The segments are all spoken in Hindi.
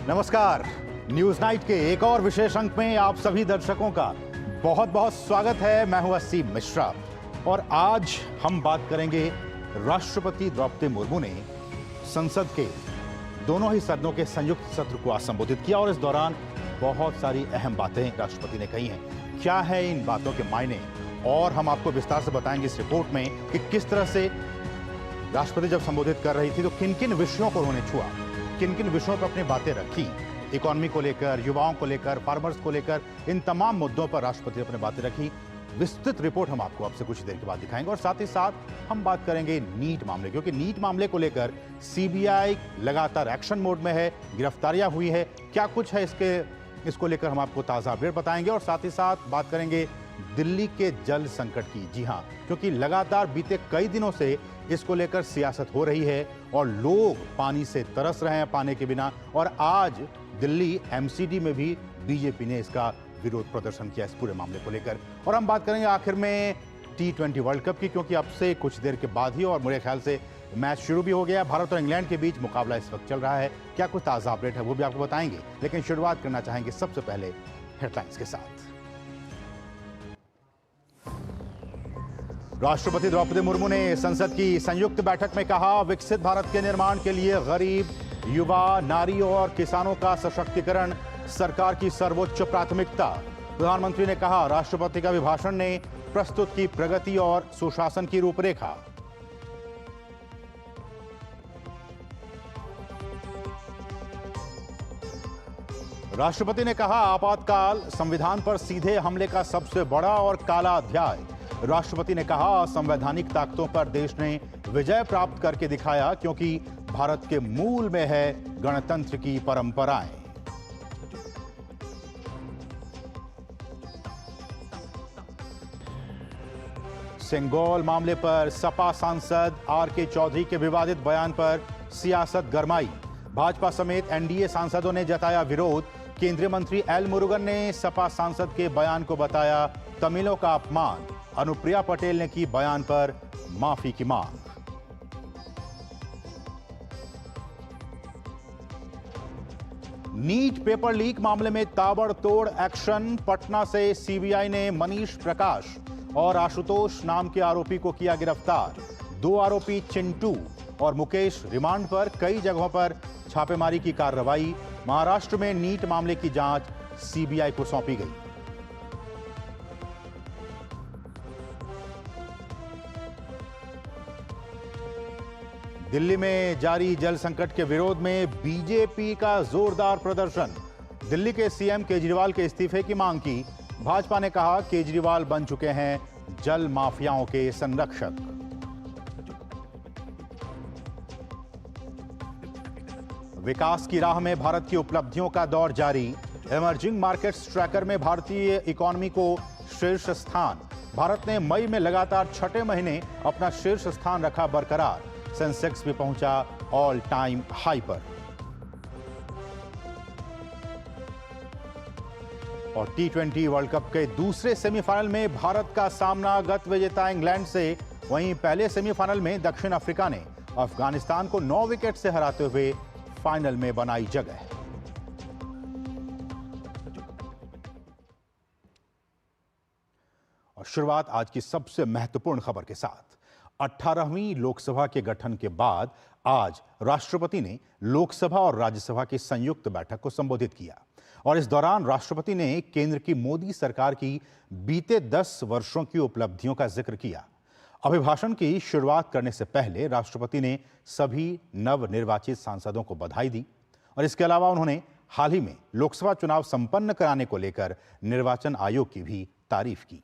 नमस्कार। न्यूज नाइट के एक और विशेष अंक में आप सभी दर्शकों का बहुत बहुत स्वागत है। मैं हूं अस्सी मिश्रा और आज हम बात करेंगे राष्ट्रपति द्रौपदी मुर्मू ने संसद के दोनों ही सदनों के संयुक्त सत्र को आज संबोधित किया और इस दौरान बहुत सारी अहम बातें राष्ट्रपति ने कही हैं। क्या है इन बातों के मायने और हम आपको विस्तार से बताएंगे इस रिपोर्ट में कि किस तरह से राष्ट्रपति जब संबोधित कर रही थी तो किन किन विषयों को उन्होंने छुआ, किन किन विषयों पर अपनी बातें रखी। इकोनॉमी को लेकर, युवाओं को लेकर, फार्मर्स को लेकर, इन तमाम मुद्दों पर राष्ट्रपति ने अपनी बातें रखी। विस्तृत रिपोर्ट हम आपको आपसे कुछ देर के बाद दिखाएंगे और साथ ही साथ हम बात करेंगे नीट मामले, क्योंकि नीट मामले को लेकर सीबीआई लगातार एक्शन मोड में है, गिरफ्तारियां हुई है। क्या कुछ है इसको लेकर हम आपको ताजा अपडेट बताएंगे और साथ ही साथ बात करेंगे दिल्ली के जल संकट की। जी हां, क्योंकि लगातार बीते कई दिनों से इसको लेकर सियासत हो रही है और लोग पानी से तरस रहे हैं पाने के बिना। और आज दिल्ली एमसीडी में भी बीजेपी ने इसका विरोध प्रदर्शन किया इस पूरे मामले को लेकर। और हम बात करेंगे आखिर में T20 वर्ल्ड कप की, क्योंकि अब से कुछ देर के बाद ही और मेरे ख्याल से मैच शुरू भी हो गया। भारत और इंग्लैंड के बीच मुकाबला इस वक्त चल रहा है। क्या कुछ ताजा अपडेट है वो भी आपको बताएंगे, लेकिन शुरुआत करना चाहेंगे सबसे पहले हेडलाइंस के साथ। राष्ट्रपति द्रौपदी मुर्मू ने संसद की संयुक्त बैठक में कहा, विकसित भारत के निर्माण के लिए गरीब, युवा, नारी और किसानों का सशक्तिकरण सरकार की सर्वोच्च प्राथमिकता। प्रधानमंत्री ने कहा, राष्ट्रपति का अभिभाषण ने प्रस्तुत की प्रगति और सुशासन की रूपरेखा। राष्ट्रपति ने कहा, आपातकाल संविधान पर सीधे हमले का सबसे बड़ा और काला अध्याय। राष्ट्रपति ने कहा, संवैधानिक ताकतों पर देश ने विजय प्राप्त करके दिखाया, क्योंकि भारत के मूल में है गणतंत्र की परंपराएं। सिंगोल मामले पर सपा सांसद आर.के. चौधरी के विवादित बयान पर सियासत गरमाई। भाजपा समेत एनडीए सांसदों ने जताया विरोध। केंद्रीय मंत्री एल मुरुगन ने सपा सांसद के बयान को बताया तमिलों का अपमान। अनुप्रिया पटेल ने की बयान पर माफी की मांग। नीट पेपर लीक मामले में ताबड़तोड़ एक्शन। पटना से सीबीआई ने मनीष प्रकाश और आशुतोष नाम के आरोपी को किया गिरफ्तार। दो आरोपी चिंटू और मुकेश रिमांड पर। कई जगहों पर छापेमारी की कार्रवाई। महाराष्ट्र में नीट मामले की जांच सीबीआई को सौंपी गई। दिल्ली में जारी जल संकट के विरोध में बीजेपी का जोरदार प्रदर्शन। दिल्ली के सीएम केजरीवाल के इस्तीफे की मांग की। भाजपा ने कहा, केजरीवाल बन चुके हैं जल माफियाओं के संरक्षक। विकास की राह में भारत की उपलब्धियों का दौर जारी। इमर्जिंग मार्केट्स ट्रैकर में भारतीय इकोनॉमी को शीर्ष स्थान। भारत ने मई में लगातार छठे महीने अपना शीर्ष स्थान रखा बरकरार। सेंसेक्स भी पहुंचा ऑल टाइम हाई पर। और T20 वर्ल्ड कप के दूसरे सेमीफाइनल में भारत का सामना गत विजेता इंग्लैंड से। वहीं पहले सेमीफाइनल में दक्षिण अफ्रीका ने अफगानिस्तान को 9 विकेट से हराते हुए फाइनल में बनाई जगह। और शुरुआत आज की सबसे महत्वपूर्ण खबर के साथ। 18वीं लोकसभा के गठन के बाद आज राष्ट्रपति ने लोकसभा और राज्यसभा की संयुक्त बैठक को संबोधित किया और इस दौरान राष्ट्रपति ने केंद्र की मोदी सरकार की बीते 10 वर्षों की उपलब्धियों का जिक्र किया। अभिभाषण की शुरुआत करने से पहले राष्ट्रपति ने सभी नवनिर्वाचित सांसदों को बधाई दी और इसके अलावा उन्होंने हाल ही में लोकसभा चुनाव संपन्न कराने को लेकर निर्वाचन आयोग की भी तारीफ की।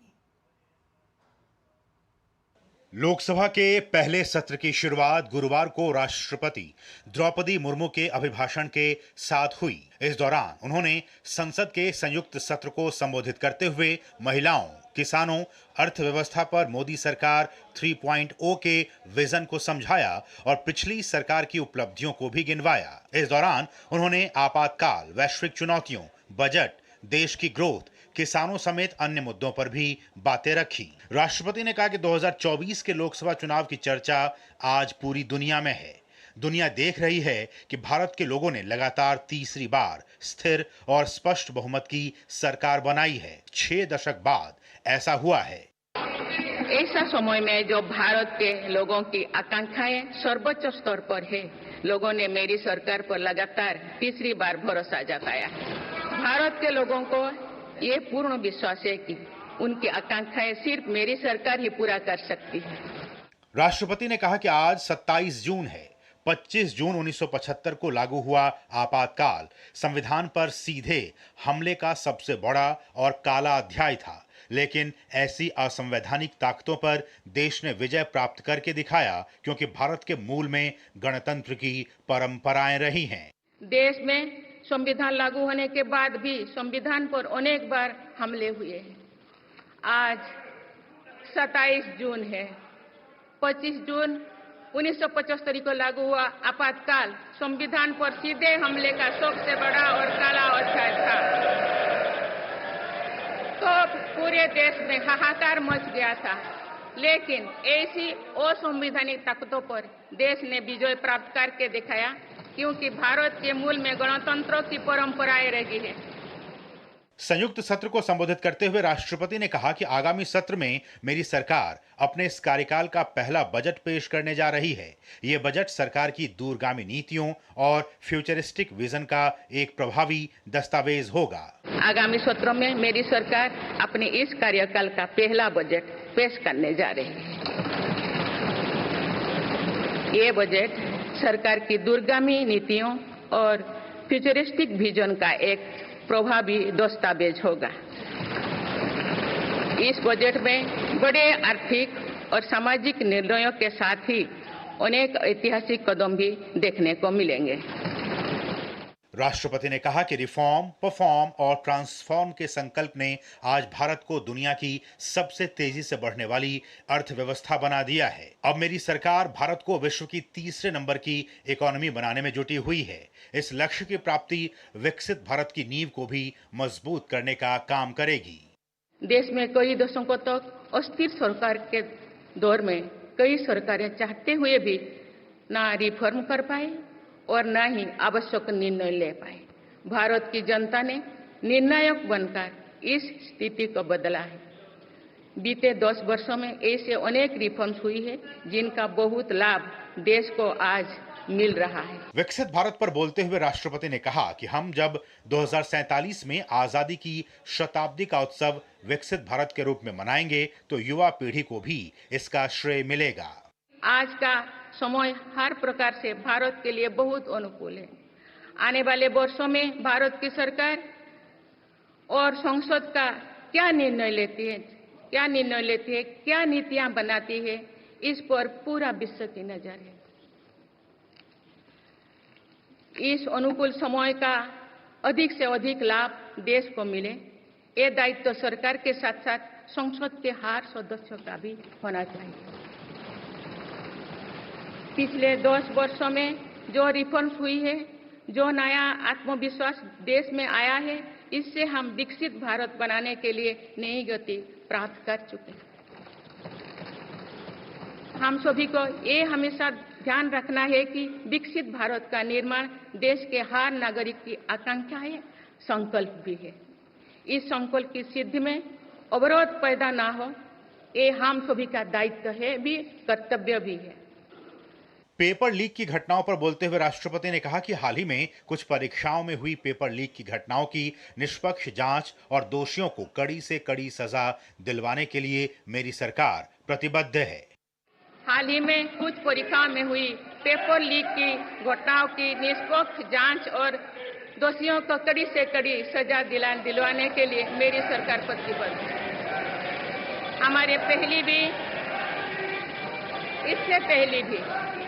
लोकसभा के पहले सत्र की शुरुआत गुरुवार को राष्ट्रपति द्रौपदी मुर्मू के अभिभाषण के साथ हुई। इस दौरान उन्होंने संसद के संयुक्त सत्र को संबोधित करते हुए महिलाओं, किसानों, अर्थव्यवस्था पर मोदी सरकार 3.0 के विजन को समझाया और पिछली सरकार की उपलब्धियों को भी गिनवाया। इस दौरान उन्होंने आपातकाल, वैश्विक चुनौतियों, बजट, देश की ग्रोथ, किसानों समेत अन्य मुद्दों पर भी बातें रखी। राष्ट्रपति ने कहा कि 2024 के लोकसभा चुनाव की चर्चा आज पूरी दुनिया में है। दुनिया देख रही है कि भारत के लोगों ने लगातार तीसरी बार स्थिर और स्पष्ट बहुमत की सरकार बनाई है। 6 दशक बाद ऐसा हुआ है। ऐसा समय में जो भारत के लोगों की आकांक्षाएं सर्वोच्च स्तर पर है, लोगों ने मेरी सरकार पर लगातार तीसरी बार भरोसा जताया। भारत के लोगों को ये पूर्ण विश्वास है कि उनकी आकांक्षाएं सिर्फ मेरी सरकार ही पूरा कर सकती है। राष्ट्रपति ने कहा कि आज 27 जून है। 25 जून 1975 को लागू हुआ आपातकाल संविधान पर सीधे हमले का सबसे बड़ा और काला अध्याय था, लेकिन ऐसी असंवैधानिक ताकतों पर देश ने विजय प्राप्त करके दिखाया, क्योंकि भारत के मूल में गणतंत्र की परंपराएं रही हैं। देश में संविधान लागू होने के बाद भी संविधान पर अनेक बार हमले हुए हैं। आज 27 जून है। 25 जून 1975 को लागू हुआ आपातकाल संविधान पर सीधे हमले का सबसे बड़ा और काला अध्याय था। तो पूरे देश में हाहाकार मच गया था, लेकिन ऐसी असंवैधानिक ताकतों पर देश ने विजय प्राप्त करके दिखाया, क्योंकि भारत के मूल में गणतंत्र की परंपराएं रही है। संयुक्त सत्र को संबोधित करते हुए राष्ट्रपति ने कहा कि आगामी सत्र में मेरी सरकार अपने इस कार्यकाल का पहला बजट पेश करने जा रही है। ये बजट सरकार की दूरगामी नीतियों और फ्यूचरिस्टिक विजन का एक प्रभावी दस्तावेज होगा। आगामी सत्र में मेरी सरकार अपने इस कार्यकाल का पहला बजट पेश करने जा रही है। ये बजट सरकार की दूरगामी नीतियों और फ्यूचरिस्टिक विजन का एक प्रभावी दस्तावेज होगा। इस बजट में बड़े आर्थिक और सामाजिक निर्णयों के साथ ही अनेक ऐतिहासिक कदम भी देखने को मिलेंगे। राष्ट्रपति ने कहा कि रिफॉर्म, परफॉर्म और ट्रांसफॉर्म के संकल्प ने आज भारत को दुनिया की सबसे तेजी से बढ़ने वाली अर्थव्यवस्था बना दिया है। अब मेरी सरकार भारत को विश्व की तीसरे नंबर की इकोनॉमी बनाने में जुटी हुई है। इस लक्ष्य की प्राप्ति विकसित भारत की नींव को भी मजबूत करने का काम करेगी। देश में कई दशकों तक अस्थिर सरकार के दौर में कई सरकारें चाहते हुए भी ना रिफॉर्म कर पाए और न ही आवश्यक निर्णय ले पाए। भारत की जनता ने निर्णायक बनकर इस स्थिति को बदला है। बीते 10 वर्षों में ऐसे अनेक रिफॉर्म्स हुई है, जिनका बहुत लाभ देश को आज मिल रहा है। विकसित भारत पर बोलते हुए राष्ट्रपति ने कहा कि हम जब 2047 में आजादी की शताब्दी का उत्सव विकसित भारत के रूप में मनाएंगे, तो युवा पीढ़ी को भी इसका श्रेय मिलेगा। आज का समय हर प्रकार से भारत के लिए बहुत अनुकूल है। आने वाले वर्षों में भारत की सरकार और संसद का क्या निर्णय लेती है, क्या नीतियां बनाती है, इस पर पूरा विश्व की नजर है। इस अनुकूल समय का अधिक से अधिक लाभ देश को मिले, ये दायित्व सरकार के साथ साथ संसद के हर सदस्य का भी होना चाहिए। पिछले 10 वर्षों में जो रिफॉर्म्स हुई है, जो नया आत्मविश्वास देश में आया है, इससे हम विकसित भारत बनाने के लिए नई गति प्राप्त कर चुके हैं। हम सभी को ये हमेशा ध्यान रखना है कि विकसित भारत का निर्माण देश के हर नागरिक की आकांक्षा है, संकल्प भी है। इस संकल्प की सिद्धि में अवरोध पैदा ना हो, ये हम सभी का दायित्व है भी, कर्तव्य भी है। पेपर लीक की घटनाओं पर बोलते हुए राष्ट्रपति ने कहा कि हाल ही में कुछ परीक्षाओं में हुई पेपर लीक की घटनाओं की निष्पक्ष जांच और दोषियों को कड़ी से कड़ी सजा दिलवाने के लिए मेरी सरकार प्रतिबद्ध है। हाल ही में कुछ परीक्षाओं में हुई पेपर लीक की घटनाओं की निष्पक्ष जांच और दोषियों को कड़ी से कड़ी सजा दिलवाने के लिए मेरी सरकार प्रतिबद्ध है। इससे पहले भी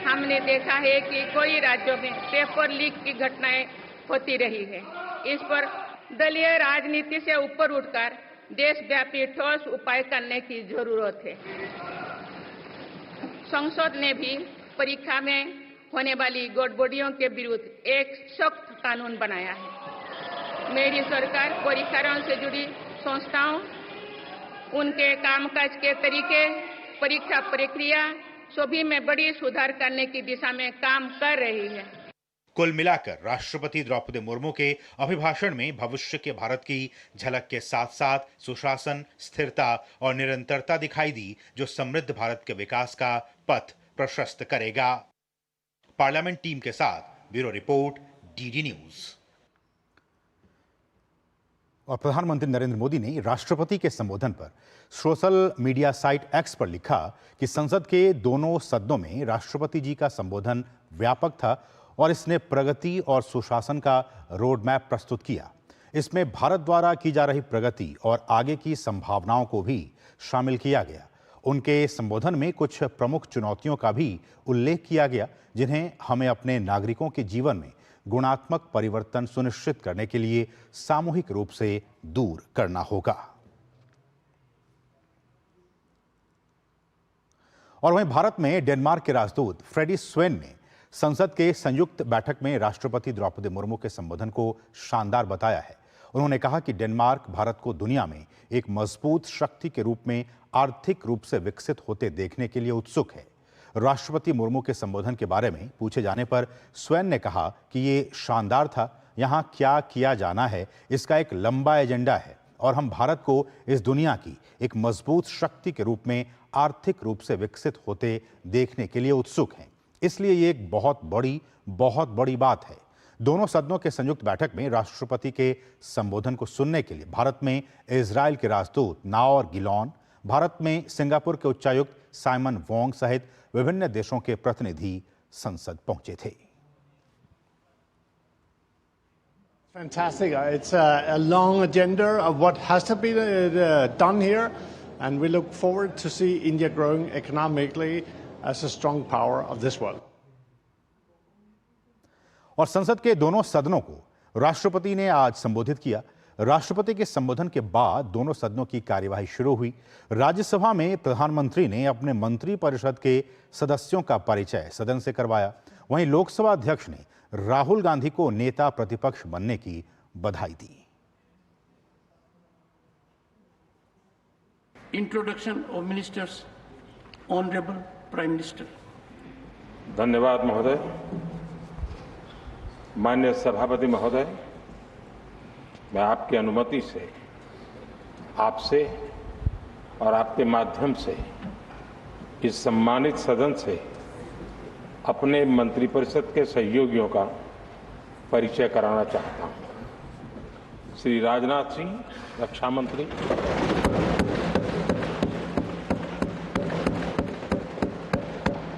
हमने देखा है कि कई राज्यों में पेपर लीक की घटनाएं होती रही है। इस पर दलीय राजनीति से ऊपर उठकर देशव्यापी ठोस उपाय करने की जरूरत है। संसद ने भी परीक्षा में होने वाली गड़बड़ियों के विरुद्ध एक सख्त कानून बनाया है। मेरी सरकार परीक्षाओं से जुड़ी संस्थाओं, उनके कामकाज के तरीके, परीक्षा प्रक्रिया, सभी में बड़ी सुधार करने की दिशा में काम कर रही है। कुल मिलाकर राष्ट्रपति द्रौपदी मुर्मू के अभिभाषण में भविष्य के भारत की झलक के साथ साथ सुशासन, स्थिरता और निरंतरता दिखाई दी, जो समृद्ध भारत के विकास का पथ प्रशस्त करेगा। पार्लियामेंट टीम के साथ ब्यूरो रिपोर्ट, डीडी न्यूज। और प्रधानमंत्री नरेंद्र मोदी ने राष्ट्रपति के संबोधन पर सोशल मीडिया साइट एक्स पर लिखा कि संसद के दोनों सदनों में राष्ट्रपति जी का संबोधन व्यापक था और इसने प्रगति और सुशासन का रोड मैप प्रस्तुत किया। इसमें भारत द्वारा की जा रही प्रगति और आगे की संभावनाओं को भी शामिल किया गया। उनके संबोधन में कुछ प्रमुख चुनौतियों का भी उल्लेख किया गया, जिन्हें हमें अपने नागरिकों के जीवन में गुणात्मक परिवर्तन सुनिश्चित करने के लिए सामूहिक रूप से दूर करना होगा। और वहीं भारत में डेनमार्क के राजदूत फ्रेडी स्वेन ने संसद के संयुक्त बैठक में राष्ट्रपति द्रौपदी मुर्मू के संबोधन को शानदार बताया है। उन्होंने कहा कि डेनमार्क भारत को दुनिया में एक मजबूत शक्ति के रूप में आर्थिक रूप से विकसित होते देखने के लिए उत्सुक है। राष्ट्रपति मुर्मू के संबोधन के बारे में पूछे जाने पर स्वेन ने कहा कि ये शानदार था। यहाँ क्या किया जाना है, इसका एक लंबा एजेंडा है और हम भारत को इस दुनिया की एक मजबूत शक्ति के रूप में आर्थिक रूप से विकसित होते देखने के लिए उत्सुक हैं। इसलिए ये एक बहुत बड़ी बात है। दोनों सदनों के संयुक्त बैठक में राष्ट्रपति के संबोधन को सुनने के लिए भारत में इजराइल के राजदूत नाओर गिलॉन, भारत में सिंगापुर के उच्चायुक्त साइमन वोंग सहित विभिन्न देशों के प्रतिनिधि संसद पहुंचे थे। Fantastic. It's a long agenda of what has to be done here, and we look forward to see India growing economically as a strong power of this world. और संसद के दोनों सदनों को राष्ट्रपति ने आज संबोधित किया। राष्ट्रपति के संबोधन के बाद दोनों सदनों की कार्यवाही शुरू हुई। राज्यसभा में प्रधानमंत्री ने अपने मंत्रिपरिषद के सदस्यों का परिचय सदन से करवाया। वहीं लोकसभा अध्यक्ष ने राहुल गांधी को नेता प्रतिपक्ष बनने की बधाई दी। Introduction of ministers, honourable prime minister. धन्यवाद महोदय। माननीय सभापति महोदय, मैं आपकी अनुमति से आपसे और आपके माध्यम से इस सम्मानित सदन से अपने मंत्रिपरिषद के सहयोगियों का परिचय कराना चाहता हूं। श्री राजनाथ सिंह, रक्षा मंत्री,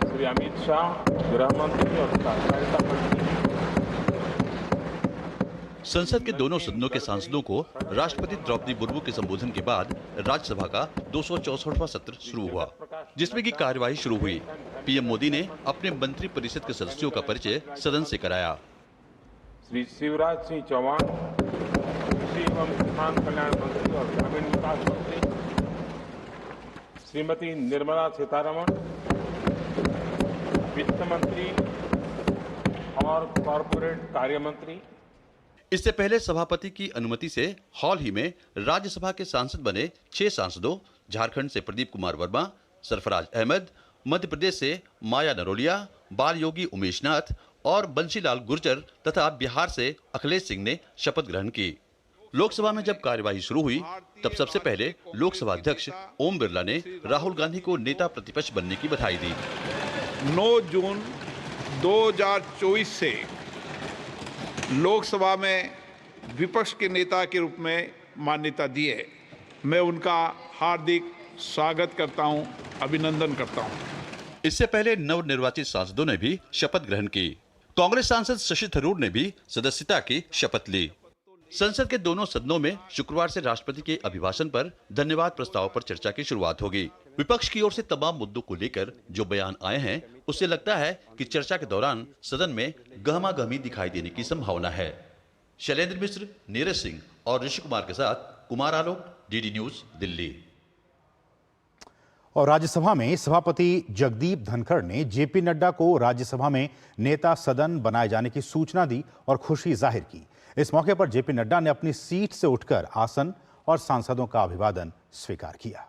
श्री अमित शाह, गृह मंत्री और सहकारिता मंत्री। संसद के दोनों सदनों के सांसदों को राष्ट्रपति द्रौपदी मुर्मू के संबोधन के बाद राज्यसभा का 264वां सत्र शुरू हुआ, जिसमें की कार्यवाही शुरू हुई। पीएम मोदी ने अपने मंत्रिपरिषद के सदस्यों का परिचय सदन से कराया। श्री शिवराज सिंह चौहान, कृषि एवं किसान कल्याण मंत्री और ग्रामीण विकास मंत्री, श्रीमती निर्मला सीतारमण, वित्त मंत्री और कॉरपोरेट कार्य मंत्री। इससे पहले सभापति की अनुमति से हाल ही में राज्यसभा के सांसद बने 6 सांसदों, झारखंड से प्रदीप कुमार वर्मा, सरफराज अहमद, मध्य प्रदेश से माया नरोलिया, बाल योगी उमेश नाथ और बंशीलाल गुर्जर तथा बिहार से अखिलेश सिंह ने शपथ ग्रहण की। लोकसभा में जब कार्यवाही शुरू हुई तब सबसे पहले लोकसभा अध्यक्ष ओम बिरला ने राहुल गांधी को नेता प्रतिपक्ष बनने की बधाई दी। 9 जून 2024 से लोकसभा में विपक्ष के नेता के रूप में मान्यता दी है। मैं उनका हार्दिक स्वागत करता हूं, अभिनंदन करता हूं। इससे पहले नवनिर्वाचित सांसदों ने भी शपथ ग्रहण की। कांग्रेस सांसद शशि थरूर ने भी सदस्यता की शपथ ली। संसद के दोनों सदनों में शुक्रवार से राष्ट्रपति के अभिभाषण पर धन्यवाद प्रस्ताव पर चर्चा की शुरुआत होगी। विपक्ष की ओर से तमाम मुद्दों को लेकर जो बयान आए हैं, उससे लगता है कि चर्चा के दौरान सदन में गहमागहमी दिखाई देने की संभावना है। शैलेंद्र मिश्र, नीरज सिंह और ऋषि कुमार के साथ कुमार आलोक, डीडी न्यूज, दिल्ली। और राज्यसभा में सभापति जगदीप धनखड़ ने जेपी नड्डा को राज्यसभा में नेता सदन बनाए जाने की सूचना दी और खुशी जाहिर की। इस मौके पर जेपी नड्डा ने अपनी सीट से उठकर आसन और सांसदों का अभिवादन स्वीकार किया।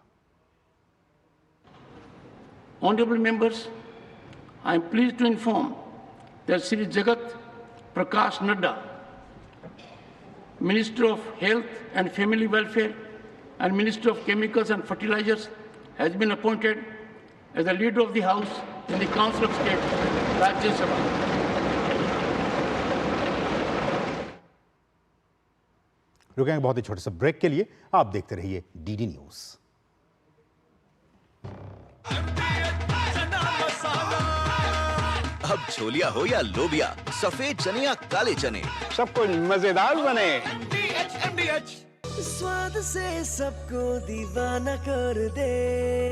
honorable members, I am pleased to inform that Sri Jagat Prakash Nadda, Minister of Health and Family Welfare and Minister of Chemicals and Fertilizers, has been appointed as the Leader of the House in the Council of State, Rajya Sabha. रुकेंगे बहुत ही छोटे से ब्रेक के लिए। आप देखते रहिए डीडी न्यूज। अब छोलिया हो या लोबिया, सफेद चने या काले चने, सब कुछ मजेदार बने। स्वाद से सबको दीवाना कर दे,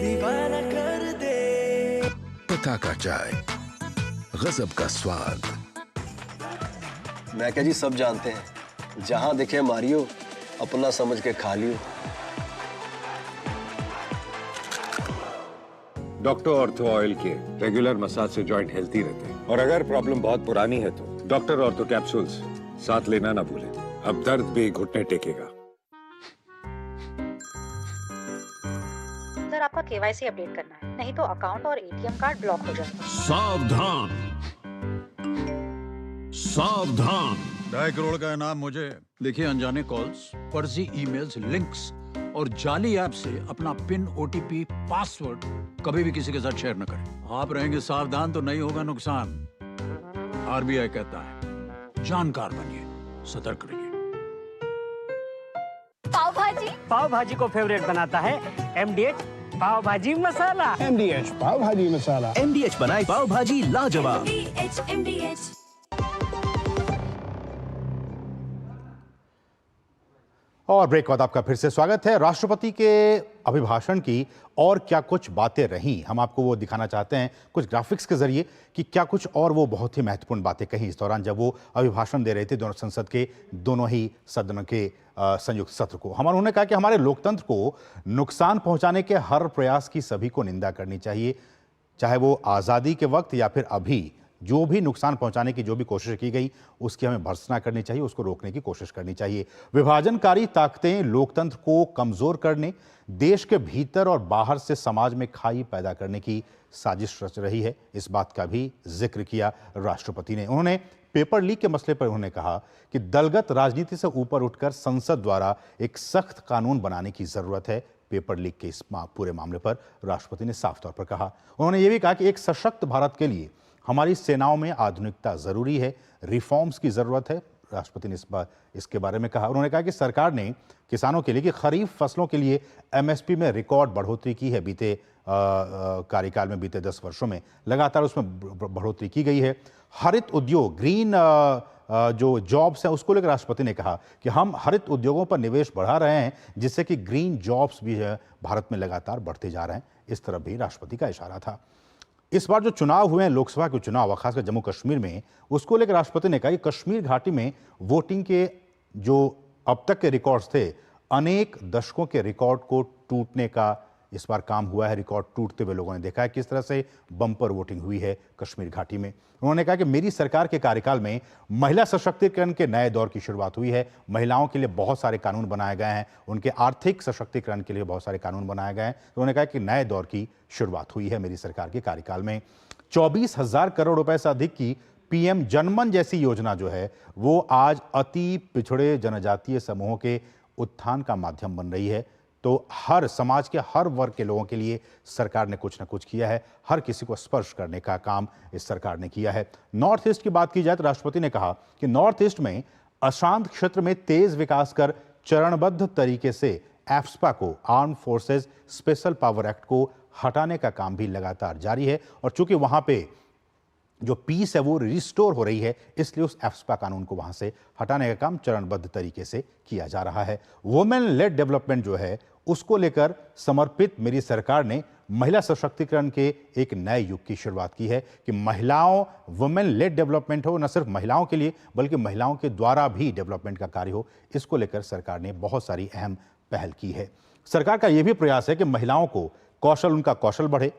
दीवाना कर दे। पता का चाय, गजब का स्वाद। मैं क्या जी, सब जानते हैं, जहां दिखे मारियो, अपना समझ के खा लियो। डॉक्टर ऑर्थो ऑयल के रेगुलर मसाज से जॉइंट हेल्थी रहते हैं, और अगर प्रॉब्लम बहुत पुरानी है तो डॉक्टर ऑर्थो कैप्सूल्स साथ लेना ना भूलें। अब दर्द भी घुटने टेकेगा। सर, आपका केवाईसी अपडेट करना है, नहीं तो अकाउंट और एटीएम कार्ड ब्लॉक हो जाएगा। सावधान, सावधान। 2.5 करोड़ का इनाम मुझे। देखिए, अनजाने कॉल्स, फर्जी ईमेल्स, लिंक्स और जाली ऐप से अपना पिन, ओटीपी, पासवर्ड कभी भी किसी के साथ शेयर न करें। आप रहेंगे सावधान तो नहीं होगा नुकसान। आरबीआई कहता है, जानकार बनिए, सतर्क रहिए। पाव भाजी को फेवरेट बनाता है MDH पाव भाजी मसाला। MDH पाव भाजी मसाला। MDH बनाए पाव भाजी लाजवाब। MDH। और ब्रेक के बाद आपका फिर से स्वागत है। राष्ट्रपति के अभिभाषण की और क्या कुछ बातें रहीं, हम आपको वो दिखाना चाहते हैं कुछ ग्राफिक्स के जरिए कि क्या कुछ और वो बहुत ही महत्वपूर्ण बातें कहीं इस दौरान जब वो अभिभाषण दे रहे थे दोनों संसद के दोनों ही सदनों के संयुक्त सत्र को। उन्होंने कहा कि हमारे लोकतंत्र को नुकसान पहुंचाने के हर प्रयास की सभी को निंदा करनी चाहिए, चाहे वो आज़ादी के वक्त या फिर अभी। जो भी नुकसान पहुंचाने की जो भी कोशिश की गई उसकी हमें भर्त्सना करनी चाहिए, उसको रोकने की कोशिश करनी चाहिए। विभाजनकारी ताकतें लोकतंत्र को कमजोर करने, देश के भीतर और बाहर से समाज में खाई पैदा करने की साजिश रच रही है, इस बात का भी जिक्र किया राष्ट्रपति ने। उन्होंने पेपर लीक के मसले पर उन्होंने कहा कि दलगत राजनीति से ऊपर उठकर संसद द्वारा एक सख्त कानून बनाने की जरूरत है। पेपर लीक के इस पूरे मामले पर राष्ट्रपति ने साफ तौर पर कहा। उन्होंने ये भी कहा कि एक सशक्त भारत के लिए हमारी सेनाओं में आधुनिकता जरूरी है, रिफॉर्म्स की जरूरत है। राष्ट्रपति ने इसके बारे में कहा। उन्होंने कहा कि सरकार ने किसानों के लिए कि खरीफ फसलों के लिए MSP में रिकॉर्ड बढ़ोतरी की है। बीते कार्यकाल में, बीते 10 वर्षों में लगातार उसमें बढ़ोतरी की गई है। हरित उद्योग, ग्रीन जो जॉब्स हैं, उसको लेकर राष्ट्रपति ने कहा कि हम हरित उद्योगों पर निवेश बढ़ा रहे हैं, जिससे कि ग्रीन जॉब्स भी है भारत में लगातार बढ़ते जा रहे हैं। इस तरफ भी राष्ट्रपति का इशारा था। इस बार जो चुनाव हुए हैं, लोकसभा के चुनाव, खासकर जम्मू कश्मीर में, उसको लेकर राष्ट्रपति ने कहा कि कश्मीर घाटी में वोटिंग के जो अब तक के रिकॉर्ड्स थे, अनेक दशकों के रिकॉर्ड को टूटने का इस बार काम हुआ है। रिकॉर्ड टूटते हुए लोगों ने देखा है किस तरह से बम्पर वोटिंग हुई है कश्मीर घाटी में। उन्होंने कहा कि मेरी सरकार के कार्यकाल में महिला सशक्तिकरण के नए दौर की शुरुआत हुई है। महिलाओं के लिए बहुत सारे कानून बनाए गए हैं, उनके आर्थिक सशक्तिकरण के लिए बहुत सारे कानून बनाए गए हैं। तो उन्होंने कहा कि नए दौर की शुरुआत हुई है मेरी सरकार के कार्यकाल में। 24,000 करोड़ रुपए से अधिक की PM जनमन जैसी योजना जो है वो आज अति पिछड़े जनजातीय समूहों के उत्थान का माध्यम बन रही है। तो हर समाज के हर वर्ग के लोगों के लिए सरकार ने कुछ न कुछ किया है। हर किसी को स्पर्श करने का काम इस सरकार ने किया है। नॉर्थ ईस्ट की बात की जाए तो राष्ट्रपति ने कहा कि नॉर्थ ईस्ट में अशांत क्षेत्र में तेज विकास कर चरणबद्ध तरीके से एफ्स्पा को, arm forces special power act को हटाने का काम भी लगातार जारी है। और चूंकि वहां पे जो पीस है वो रिस्टोर हो रही है, इसलिए उस एफ्स्पा कानून को वहां से हटाने का काम चरणबद्ध तरीके से किया जा रहा है। वुमेन लेड डेवलपमेंट जो है उसको लेकर समर्पित मेरी सरकार ने महिला सशक्तिकरण के एक नए युग की शुरुआत की है कि महिलाओं, वुमेन लेड डेवलपमेंट हो, न सिर्फ महिलाओं के लिए बल्कि महिलाओं के द्वारा भी डेवलपमेंट का कार्य हो। इसको लेकर सरकार ने बहुत सारी अहम पहल की है। सरकार का यह भी प्रयास है कि महिलाओं को कौशल, उनका कौशल बढ़े,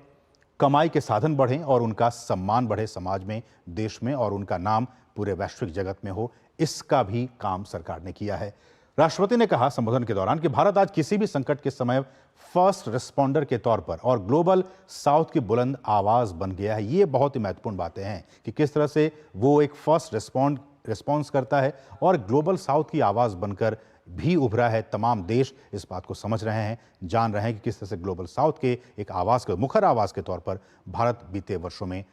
कमाई के साधन बढ़ें और उनका सम्मान बढ़े समाज में, देश में, और उनका नाम पूरे वैश्विक जगत में हो। इसका भी काम सरकार ने किया है। राष्ट्रपति ने कहा संबोधन के दौरान कि भारत आज किसी भी संकट के समय फर्स्ट रिस्पॉन्डर के तौर पर और ग्लोबल साउथ की बुलंद आवाज बन गया है। ये बहुत ही महत्वपूर्ण बातें हैं कि किस तरह से वो एक फर्स्ट रिस्पॉन्स करता है और ग्लोबल साउथ की आवाज बनकर भी उभरा है। तमाम देश इस बात को समझ रहे हैं, जान रहे हैं कि किस तरह से ग्लोबल साउथ के एक आवाज के मुखर आवाज के तौर पर भारत बीते वर्षों में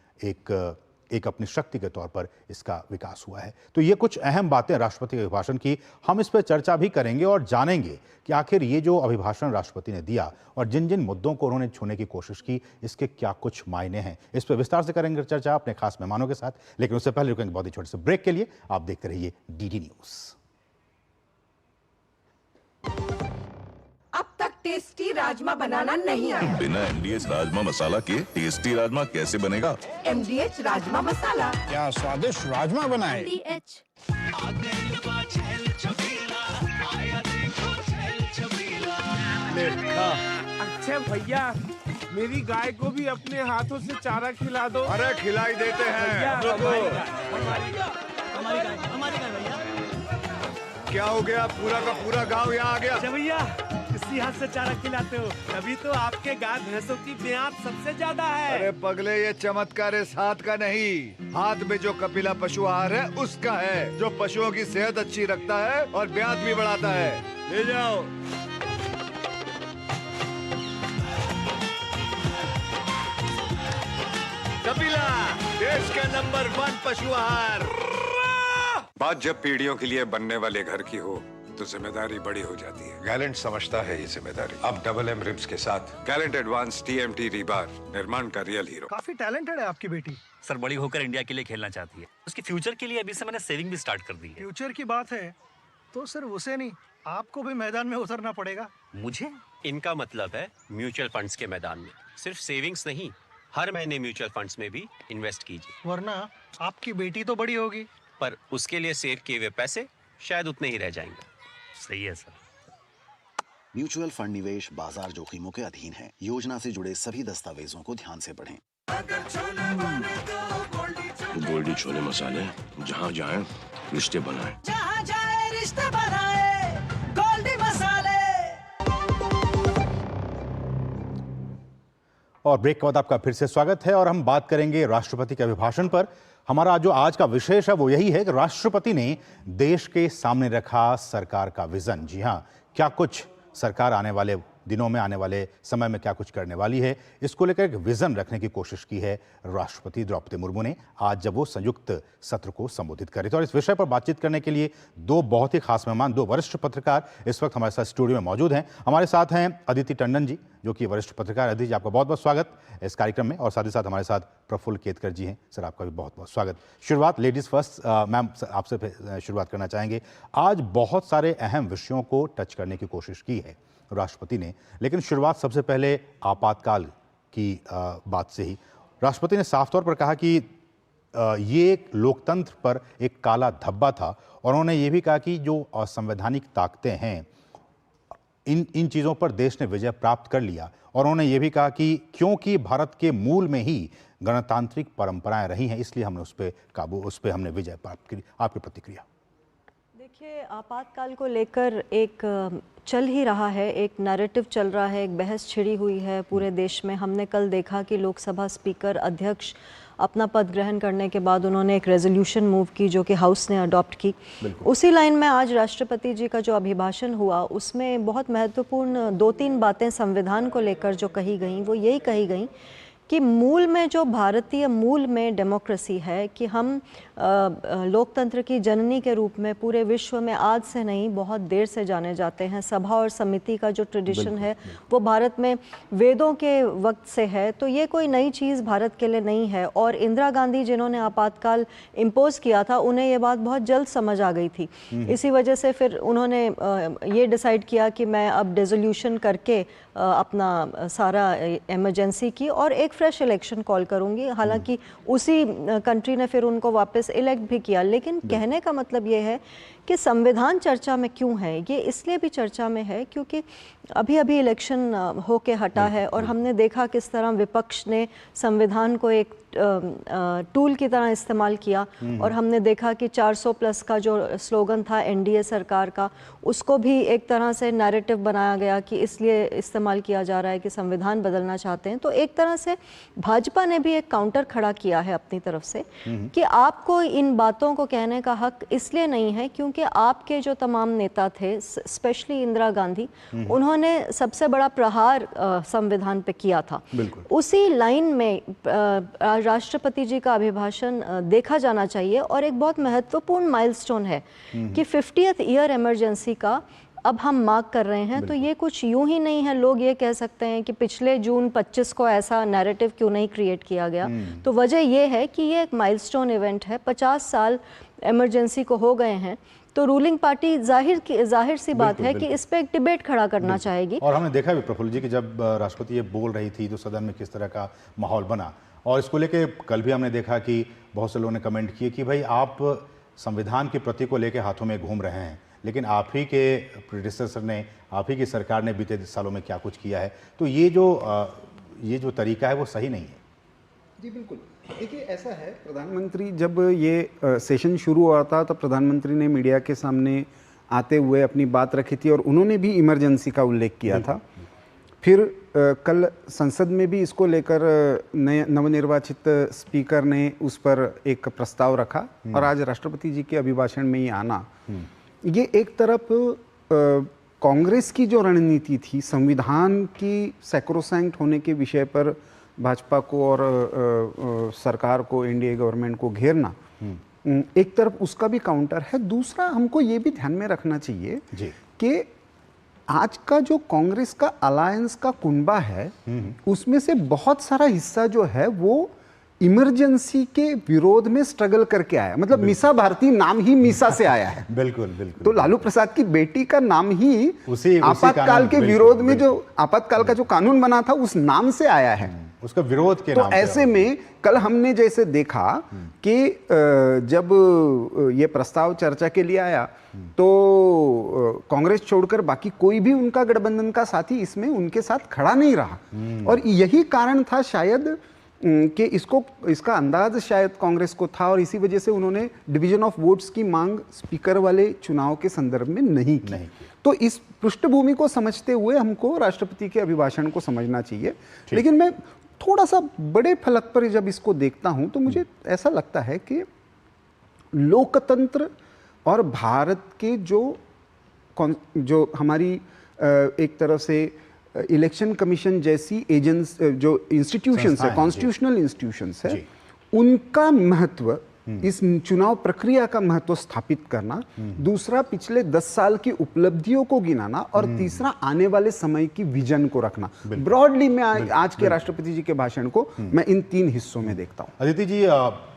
एक अपनी शक्ति के तौर पर इसका विकास हुआ है। तो ये कुछ अहम बातें राष्ट्रपति के अभिभाषण की, हम इस पर चर्चा भी करेंगे और जानेंगे कि आखिर ये जो अभिभाषण राष्ट्रपति ने दिया और जिन जिन मुद्दों को उन्होंने छूने की कोशिश की, इसके क्या कुछ मायने हैं। इस पर विस्तार से करेंगे चर्चा अपने खास मेहमानों के साथ, लेकिन उससे पहले रुकेंगे बहुत ही छोटे से ब्रेक के लिए। आप देखते रहिए डीडी न्यूज। अब तक टेस्टी राजमा बनाना नहीं आया। बिना MDH राजमा मसाला के टेस्टी राजमा कैसे बनेगा? MDH राजमा मसाला, क्या स्वादिष्ट राजमा बनाए। MDH। अच्छा भैया, मेरी गाय को भी अपने हाथों से चारा खिला दो। अरे खिलाई देते हैं। हमारी गाय भैया। क्या हो गया, पूरा का पूरा गांव यहाँ आ गया। अच्छा भैया, इसी हाथ से चारा खिलाते हो, तभी तो आपके गाय भैंसों की ब्याज सबसे ज्यादा है। अरे पगले, ये चमत्कार इस हाथ का नहीं, हाथ में जो कपिला पशु आहार है उसका है, जो पशुओं की सेहत अच्छी रखता है और ब्याज भी बढ़ाता है। ले जाओ। कपिला, देश का नंबर 1 पशु आहार। बात जब पीढ़ियों के लिए बनने वाले घर की हो तो जिम्मेदारी बड़ी हो जाती है। गैलेंट समझता है ये जिम्मेदारी। अब डबल M रिब्स के साथ गैलेंट एडवांस TMT रीबार, निर्माण का रियल हीरो। काफी टैलेंटेड है आपकी बेटी। सर, बड़ी होकर इंडिया के लिए खेलना चाहती है। उसके फ्यूचर के लिए अभी से मैंने सेविंग भी स्टार्ट कर दी है। फ्यूचर की बात है तो सिर्फ उसे नहीं, आपको भी मैदान में उतरना पड़ेगा। मुझे? इनका मतलब है म्यूचुअल फंड्स के मैदान में। सिर्फ सेविंग्स नहीं, हर महीने म्यूचुअल फंड्स में भी इन्वेस्ट कीजिए। वरना आपकी बेटी तो बड़ी होगी, पर उसके लिए सेव किए हुए पैसे शायद उतने ही रह जाएंगे। सही है सर। म्यूचुअल फंड निवेश बाजार जोखिमों के अधीन है। योजना से जुड़े सभी दस्तावेजों को ध्यान से पढ़ें। गोल्डी छोले मसाले, जहाँ जाए रिश्ते बनाए, जहाँ जाए रिश्ते बनाए, गोल्डी मसाले। और ब्रेक के बाद आपका फिर से स्वागत है और हम बात करेंगे राष्ट्रपति के अभिभाषण पर। हमारा जो आज का विशेष है वो यही है कि राष्ट्रपति ने देश के सामने रखा सरकार का विजन। जी हां, क्या कुछ सरकार आने वाले दिनों में, आने वाले समय में क्या कुछ करने वाली है, इसको लेकर एक विजन रखने की कोशिश की है राष्ट्रपति द्रौपदी मुर्मू ने आज जब वो संयुक्त सत्र को संबोधित कर रहे थे। और इस विषय पर बातचीत करने के लिए दो बहुत ही खास मेहमान, दो वरिष्ठ पत्रकार इस वक्त हमारे साथ स्टूडियो में मौजूद हैं। हमारे साथ हैं अदिति टंडन जी, जो कि वरिष्ठ पत्रकार। अदिति जी, आपका बहुत बहुत स्वागत इस कार्यक्रम में। और साथ ही साथ हमारे साथ प्रफुल्ल केतकर जी हैं। सर, आपका भी बहुत बहुत स्वागत। शुरुआत लेडीज फर्स्ट, मैम आपसे शुरुआत करना चाहेंगे। आज बहुत सारे अहम विषयों को टच करने की कोशिश की है राष्ट्रपति ने, लेकिन शुरुआत सबसे पहले आपातकाल की बात से ही। राष्ट्रपति ने साफ तौर पर कहा कि ये एक लोकतंत्र पर एक काला धब्बा था और उन्होंने ये भी कहा कि जो असंवैधानिक ताकतें हैं, इन चीज़ों पर देश ने विजय प्राप्त कर लिया। और उन्होंने ये भी कहा कि क्योंकि भारत के मूल में ही गणतांत्रिक परंपराएं रही हैं, इसलिए हमने उस पर हमने विजय प्राप्त की। आपकी प्रतिक्रिया? देखिए, आपातकाल को लेकर एक चल ही रहा है, एक नैरेटिव चल रहा है, एक बहस छिड़ी हुई है पूरे देश में। हमने कल देखा कि लोकसभा स्पीकर अध्यक्ष अपना पद ग्रहण करने के बाद उन्होंने एक रेजोल्यूशन मूव की जो कि हाउस ने अडॉप्ट की। उसी लाइन में आज राष्ट्रपति जी का जो अभिभाषण हुआ, उसमें बहुत महत्वपूर्ण 2-3 बातें संविधान को लेकर जो कही गई, वो यही कही गई कि मूल में जो भारतीय मूल में डेमोक्रेसी है कि हम लोकतंत्र की जननी के रूप में पूरे विश्व में आज से नहीं बहुत देर से जाने जाते हैं। सभा और समिति का जो ट्रेडिशन है वो भारत में वेदों के वक्त से है, तो ये कोई नई चीज़ भारत के लिए नहीं है। और इंदिरा गांधी जिन्होंने आपातकाल इम्पोज किया था, उन्हें ये बात बहुत जल्द समझ आ गई थी। इसी वजह से फिर उन्होंने ये डिसाइड किया कि मैं अब रेजोल्यूशन करके अपना सारा इमरजेंसी की और एक फ्रेश इलेक्शन कॉल करूंगी। हालांकि उसी कंट्री ने फिर उनको वापस इलेक्ट भी किया, लेकिन कहने का मतलब ये है कि संविधान चर्चा में क्यों है, ये इसलिए भी चर्चा में है क्योंकि अभी अभी इलेक्शन होके हटा है और हमने देखा किस तरह विपक्ष ने संविधान को एक टूल की तरह इस्तेमाल किया और हमने देखा कि 400 प्लस का जो स्लोगन था एनडीए सरकार का, उसको भी एक तरह से नैरेटिव बनाया गया कि इसलिए इस्तेमाल किया जा रहा है कि संविधान बदलना चाहते हैं। तो एक तरह से भाजपा ने भी एक काउंटर खड़ा किया है अपनी तरफ से कि आपको इन बातों को कहने का हक इसलिए नहीं है क्योंकि आपके जो तमाम नेता थे, स्पेशली इंदिरा गांधी, उन्होंने सबसे बड़ा प्रहार संविधान पे किया था। उसी लाइन में राष्ट्रपति जी का अभिभाषण देखा जाना चाहिए और एक बहुत महत्वपूर्ण माइलस्टोन है कि 50th ईयर इमरजेंसी का अब हम मार्क कर रहे हैं। तो ये कुछ यूं ही नहीं है, लोग ये कह सकते हैं कि पिछले जून 25 को ऐसा नैरेटिव क्यों नहीं क्रिएट किया गया। तो वजह ये है कि ये एक माइलस्टोन इवेंट है, 50 साल इमरजेंसी को हो गए हैं, तो रूलिंग पार्टी जाहिर सी बात है कि इस पे एक डिबेट खड़ा करना चाहेगी। और हमने देखा भी प्रफुल्ल जी कि जब राष्ट्रपति ये बोल रही थी तो सदन में किस तरह का माहौल बना, और इसको लेके कल भी हमने देखा कि बहुत से लोगों ने कमेंट किए कि भाई आप संविधान की प्रति को लेके हाथों में घूम रहे हैं, लेकिन आप ही के प्रेडिसेसर ने, आप ही की सरकार ने बीते सालों में क्या कुछ किया है, तो ये जो तरीका है वो सही नहीं है। जी बिल्कुल, देखिए ऐसा है, प्रधानमंत्री जब ये सेशन शुरू हुआ था तब प्रधानमंत्री ने मीडिया के सामने आते हुए अपनी बात रखी थी और उन्होंने भी इमरजेंसी का उल्लेख किया था। फिर कल संसद में भी इसको लेकर नवनिर्वाचित स्पीकर ने उस पर एक प्रस्ताव रखा और आज राष्ट्रपति जी के अभिभाषण में ही आना, ये एक तरफ कांग्रेस की जो रणनीति थी संविधान की सैक्रोसैंक्ट होने के विषय पर भाजपा को और सरकार को, एनडीए गवर्नमेंट को घेरना, एक तरफ उसका भी काउंटर है। दूसरा हमको ये भी ध्यान में रखना चाहिए कि आज का जो कांग्रेस का अलायंस का कुनबा है उसमें से बहुत सारा हिस्सा जो है वो इमरजेंसी के विरोध में स्ट्रगल करके आया। मतलब मीसा भारती नाम ही मीसा से आया है। बिल्कुल बिल्कुल। तो लालू प्रसाद की बेटी का नाम ही आपातकाल के विरोध में, जो आपातकाल का जो कानून बना था उस नाम से आया है, उसका विरोध के तो नाम ऐसे में कल हमने जैसे देखा कि जब ये प्रस्ताव चर्चा के लिए आया तो कांग्रेस छोड़कर बाकी कोई भी उनका गठबंधन का साथी इसमें उनके साथ खड़ा नहीं रहा, और यही कारण था शायद कि इसका अंदाज शायद कांग्रेस को था और इसी वजह से उन्होंने डिवीजन ऑफ वोट्स की मांग स्पीकर वाले चुनाव के संदर्भ में नहीं की। तो इस पृष्ठभूमि को समझते हुए हमको राष्ट्रपति के अभिभाषण को समझना चाहिए। लेकिन मैं थोड़ा सा बड़े फलक पर जब इसको देखता हूं तो मुझे ऐसा लगता है कि लोकतंत्र और भारत के जो हमारी एक तरह से इलेक्शन कमीशन जैसी एजेंस जो इंस्टीट्यूशंस है, कॉन्स्टिट्यूशनल इंस्टीट्यूशंस है, उनका महत्व, इस चुनाव प्रक्रिया का महत्व स्थापित करना, दूसरा पिछले 10 साल की उपलब्धियों को गिनाना, और तीसरा आने वाले समय की विजन को रखना। ब्रॉडली मैं आज के राष्ट्रपति जी के भाषण को मैं इन 3 हिस्सों में देखता हूं। अदिति जी,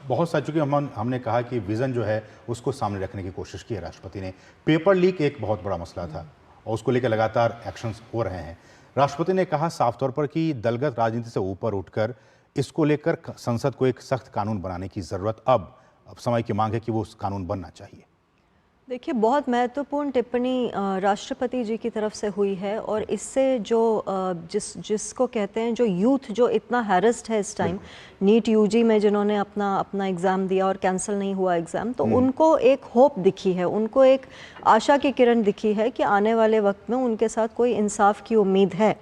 बहुत सारी, चूंकि हमने कहा कि विजन जो है उसको सामने रखने की कोशिश की है राष्ट्रपति ने। पेपर लीक एक बहुत बड़ा मसला था और उसको लेकर लगातार एक्शंस हो रहे हैं। राष्ट्रपति ने कहा साफ तौर पर कि दलगत राजनीति से ऊपर उठकर इसको लेकर संसद को एक सख्त कानून बनाने की जरूरत अब समय की मांग है कि वो कानून बनना चाहिए। देखिए, बहुत महत्वपूर्ण टिप्पणी राष्ट्रपति जी की तरफ से हुई है और इससे जो जिसको कहते हैं जो यूथ जो इतना हैरेस्ड है इस टाइम नीट यूजी में, जिन्होंने अपना एग्ज़ाम दिया और कैंसिल नहीं हुआ एग्ज़ाम, तो उनको एक होप दिखी है, उनको एक आशा की किरण दिखी है कि आने वाले वक्त में उनके साथ कोई इंसाफ की उम्मीद है।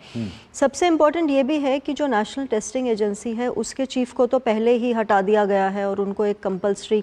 सबसे इम्पॉर्टेंट ये भी है कि जो नेशनल टेस्टिंग एजेंसी है उसके चीफ को तो पहले ही हटा दिया गया है और उनको एक कंपल्सरी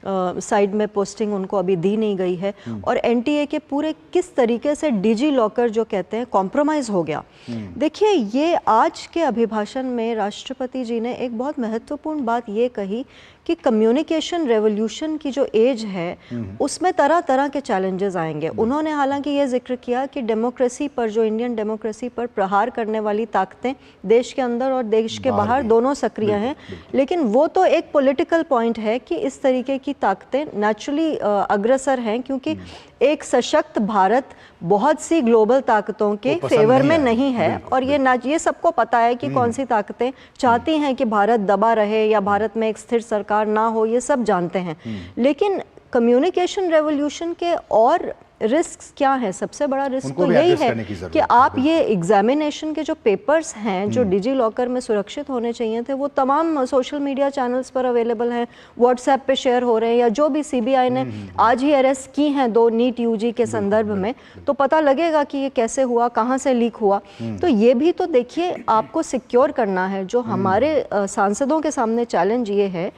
साइड में पोस्टिंग उनको अभी दी नहीं गई है, और एनटीए के पूरे किस तरीके से डिजी लॉकर जो कहते हैं कॉम्प्रोमाइज़ हो गया। देखिए, ये आज के अभिभाषण में राष्ट्रपति जी ने एक बहुत महत्वपूर्ण बात ये कही कि कम्युनिकेशन रेवोल्यूशन की जो एज है उसमें तरह तरह के चैलेंजेस आएंगे। उन्होंने हालांकि ये जिक्र किया कि डेमोक्रेसी पर, जो इंडियन डेमोक्रेसी पर प्रहार करने वाली ताकतें देश के अंदर और देश के बाहर दोनों सक्रिय हैं, लेकिन वो तो एक पॉलिटिकल पॉइंट है कि इस तरीके की ताकतें नेचुरली अग्रसर हैं, क्योंकि एक सशक्त भारत बहुत सी ग्लोबल ताकतों के फेवर में नहीं है। और ये सबको पता है कि कौन सी ताकतें चाहती हैं कि भारत दबा रहे या भारत में एक स्थिर सरकार ना हो, ये सब जानते हैं। लेकिन कम्युनिकेशन रेवोल्यूशन के और रिस्क क्या है? सबसे बड़ा रिस्क तो यही है कि आप ये एग्जामिनेशन के जो पेपर्स हैं जो डिजी लॉकर में सुरक्षित होने चाहिए थे, वो तमाम सोशल मीडिया चैनल्स पर अवेलेबल हैं, व्हाट्सएप पे शेयर हो रहे हैं, या जो भी सीबीआई ने आज ही अरेस्ट की हैं 2 नीट यूजी के संदर्भ में, तो पता लगेगा कि ये कैसे हुआ, कहाँ से लीक हुआ। तो ये भी तो देखिए आपको सिक्योर करना है। जो हमारे सांसदों के सामने चैलेंज ये है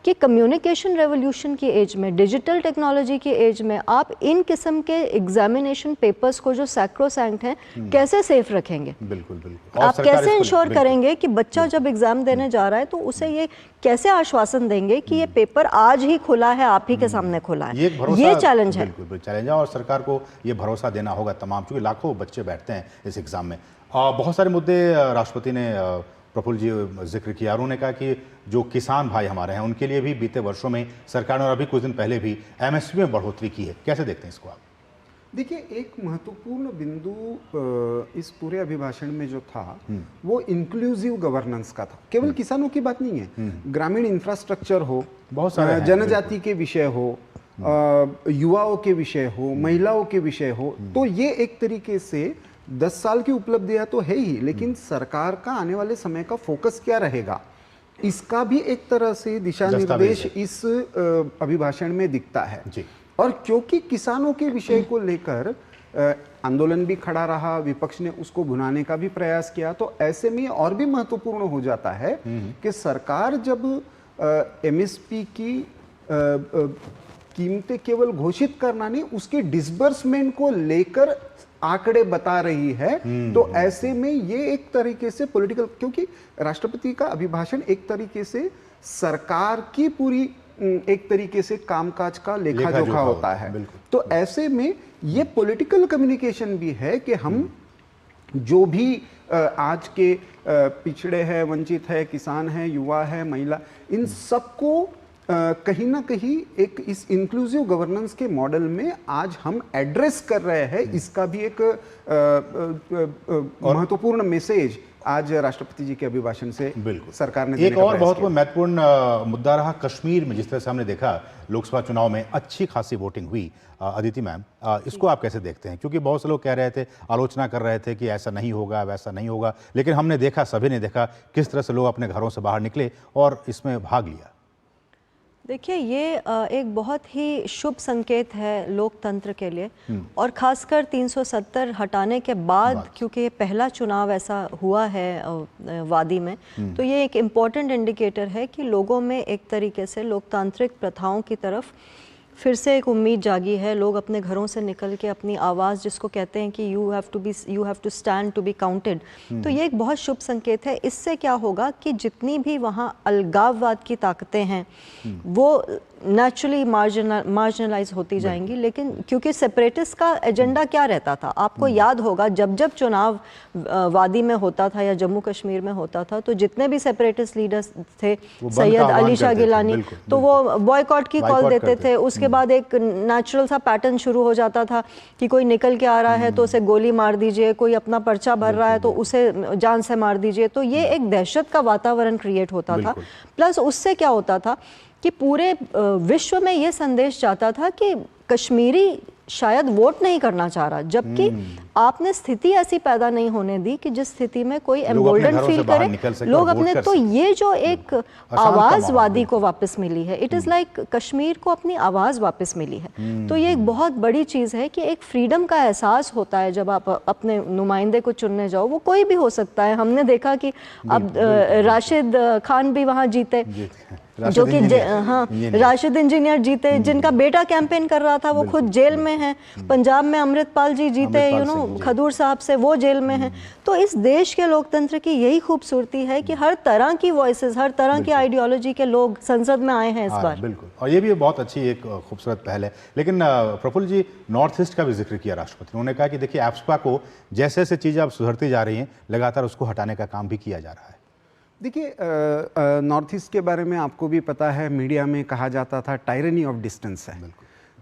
कि कम्युनिकेशन रेवोल्यूशन की एज में, डिजिटल टेक्नोलॉजी की एज में आप इन किस्म के एग्जामिनेशन पेपर्स को जो सैक्रोसैंक्ट हैं कैसे सेफ रखेंगे? बिल्कुल। आप कैसे इंश्योर करेंगे कि बच्चा जब एग्जाम देने जा रहा है तो उसे ये कैसे आश्वासन देंगे कि ये पेपर आज ही खुला है, आप ही के सामने खुला है? ये चैलेंज है। बिल्कुल चैलेंज है और सरकार को ये भरोसा देना होगा तमाम, क्योंकि लाखों बच्चे बैठते हैं इस एग्जाम में। बहुत सारे मुद्दे राष्ट्रपति ने प्रफुल्ल जी जिक्र किया, उन्होंने कहा कि जो किसान भाई हमारे हैं उनके लिए भी बीते वर्षों में सरकार ने और अभी कुछ दिन पहले भी एमएसपी में बढ़ोतरी की है। कैसे देखते हैं इसको आप? देखिए, एक महत्वपूर्ण बिंदु इस पूरे अभिभाषण में जो था वो इंक्लूसिव गवर्नेंस का था। केवल किसानों की बात नहीं है, ग्रामीण इंफ्रास्ट्रक्चर हो, बहुत सारे जनजाति के विषय हो, युवाओं के विषय हो, महिलाओं के विषय हो, तो ये एक तरीके से 10 साल की उपलब्धियां तो है ही, लेकिन सरकार का आने वाले समय का फोकस क्या रहेगा, इसका भी एक तरह से दिशा निर्देश इस अभिभाषण में दिखता है जी। और क्योंकि किसानों के विषय को लेकर आंदोलन भी खड़ा रहा, विपक्ष ने उसको भुनाने का भी प्रयास किया, तो ऐसे में और भी महत्वपूर्ण हो जाता है कि सरकार जब एमएसपी की कीमतें केवल घोषित करना नहीं, उसके डिसबर्समेंट को लेकर आंकड़े बता रही है, तो ऐसे में ये एक तरीके से पॉलिटिकल, क्योंकि राष्ट्रपति का अभिभाषण एक तरीके से सरकार की पूरी एक तरीके से कामकाज का लेखा जोखा होता है। तो ऐसे में ये पॉलिटिकल कम्युनिकेशन भी है कि हम जो भी आज के पिछड़े हैं, वंचित है, किसान है, युवा है, महिला, इन सबको कहीं ना कहीं एक इस इंक्लूसिव गवर्नेंस के मॉडल में आज हम एड्रेस कर रहे हैं। इसका भी एक महत्वपूर्ण मैसेज आज राष्ट्रपति जी के अभिभाषण से सरकार ने एक और बहुत महत्वपूर्ण मुद्दा रहा कश्मीर में। जिस तरह से हमने देखा लोकसभा चुनाव में अच्छी खासी वोटिंग हुई, अदिति मैम, इसको आप कैसे देखते हैं? क्योंकि बहुत से लोग कह रहे थे, आलोचना कर रहे थे कि ऐसा नहीं होगा, वैसा नहीं होगा, लेकिन हमने देखा, सभी ने देखा किस तरह से लोग अपने घरों से बाहर निकले और इसमें भाग लिया। देखिए, ये एक बहुत ही शुभ संकेत है लोकतंत्र के लिए, और खासकर 370 हटाने के बाद, क्योंकि ये पहला चुनाव ऐसा हुआ है वादी में, तो ये एक इम्पॉर्टेंट इंडिकेटर है कि लोगों में एक तरीके से लोकतांत्रिक प्रथाओं की तरफ फिर से एक उम्मीद जागी है। लोग अपने घरों से निकल के अपनी आवाज़, जिसको कहते हैं कि you have to stand to be counted, तो ये एक बहुत शुभ संकेत है। इससे क्या होगा कि जितनी भी वहाँ अलगाववाद की ताकतें हैं वो नेचुरली मार्जिनलाइज होती जाएंगी। लेकिन क्योंकि सेपरेटिस्ट का एजेंडा क्या रहता था, आपको याद होगा, जब जब चुनाव वादी में होता था या जम्मू कश्मीर में होता था, तो जितने भी सेपरेटिस्ट लीडर्स थे, सैयद अली शाह गिलानी, तो वो बॉयकॉट की कॉल देते थे। उसके बाद एक नेचुरल सा पैटर्न शुरू हो जाता था कि कोई निकल के आ रहा है तो उसे गोली मार दीजिए, कोई अपना पर्चा भर रहा है तो उसे जान से मार दीजिए। तो ये एक दहशत का वातावरण क्रिएट होता था। प्लस उससे क्या होता था कि पूरे विश्व में ये संदेश जाता था कि कश्मीरी शायद वोट नहीं करना चाह रहा, जबकि आपने स्थिति ऐसी पैदा नहीं होने दी कि जिस स्थिति में कोई एम्बोल्डन फील करे लोग अपने। तो ये जो एक आवाज वादी को वापस मिली है, इट इज लाइक कश्मीर को अपनी आवाज वापस मिली है। तो ये एक बहुत बड़ी चीज है कि एक फ्रीडम का एहसास होता है जब आप अपने नुमाइंदे को चुनने जाओ। वो कोई भी हो सकता है। हमने देखा कि अब राशिद खान भी वहां जीते, जो कि हाँ, राशिद इंजीनियर जीते, जिनका बेटा कैंपेन कर रहा था, वो खुद जेल में है। पंजाब में अमृतपाल जी जीते, खदूर साहब से, वो जेल में हैं। तो इस देश के लोकतंत्र की यही खूबसूरती है कि हर तरह की वॉइसेस, हर तरह की आइडियोलॉजी के लोग संसद में आए हैं इस बार। बिल्कुल, और ये भी बहुत अच्छी एक खूबसूरत पहल है। लेकिन प्रफुल्ल जी, नॉर्थ ईस्ट का भी जिक्र किया राष्ट्रपति। उन्होंने कहा कि देखिए, एप्सपा को जैसे जैसे चीज़ें अब सुधरती जा रही हैं, लगातार उसको हटाने का काम भी किया जा रहा है। देखिए, नॉर्थ ईस्ट के बारे में आपको भी पता है, मीडिया में कहा जाता था टायरनी ऑफ डिस्टेंस है।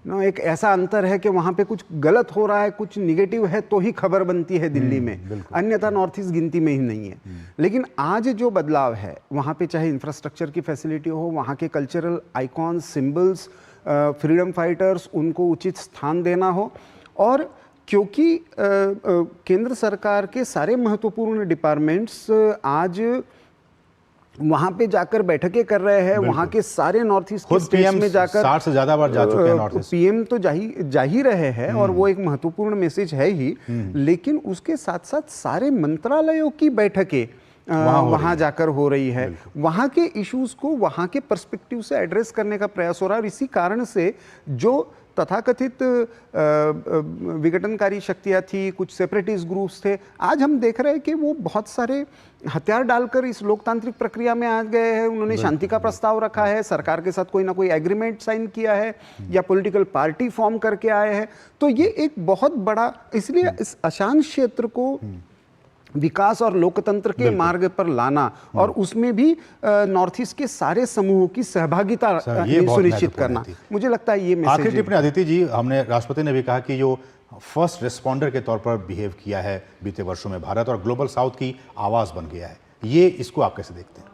नो एक ऐसा अंतर है कि वहाँ पे कुछ गलत हो रहा है, कुछ निगेटिव है तो ही खबर बनती है दिल्ली में, अन्यथा नॉर्थ ईस्ट गिनती में ही नहीं है। लेकिन आज जो बदलाव है वहाँ पे, चाहे इंफ्रास्ट्रक्चर की फैसिलिटी हो, वहाँ के cultural icons, symbols, freedom fighters, उनको उचित स्थान देना हो, और क्योंकि केंद्र सरकार के सारे महत्वपूर्ण डिपार्टमेंट्स आज वहाँ पे जाकर बैठकें कर रहे हैं, वहाँ के सारे नॉर्थ ईस्ट के स्टेट्स में जाकर 60 से ज्यादा बार जा चुके हैं नॉर्थ ईस्ट। पीएम तो जा ही रहे हैं और वो एक महत्वपूर्ण मैसेज है ही, लेकिन उसके साथ साथ सारे मंत्रालयों की बैठकें वहाँ जाकर हो रही है, वहाँ के इश्यूज को वहाँ के पर्सपेक्टिव से एड्रेस करने का प्रयास हो रहा है। और इसी कारण से जो तथाकथित विघटनकारी शक्तियाँ थी, कुछ सेपरेटिस्ट ग्रुप्स थे, आज हम देख रहे हैं कि वो बहुत सारे हथियार डालकर इस लोकतांत्रिक प्रक्रिया में आ गए हैं। उन्होंने शांति का प्रस्ताव रखा है, सरकार के साथ कोई ना कोई एग्रीमेंट साइन किया है, या पॉलिटिकल पार्टी फॉर्म करके आए हैं। तो ये एक बहुत बड़ा, इसलिए इस अशांत क्षेत्र को विकास और लोकतंत्र के मार्ग पर लाना, और उसमें भी नॉर्थ ईस्ट के सारे समूहों की सहभागिता सुनिश्चित करना, मुझे लगता है ये मैसेज। आखिरी टिप्पणी अदिति जी, हमने राष्ट्रपति ने भी कहा कि जो फर्स्ट रिस्पॉन्डर के तौर पर बिहेव किया है बीते वर्षों में भारत, और ग्लोबल साउथ की आवाज़ बन गया है, ये इसको आप कैसे देखते हैं?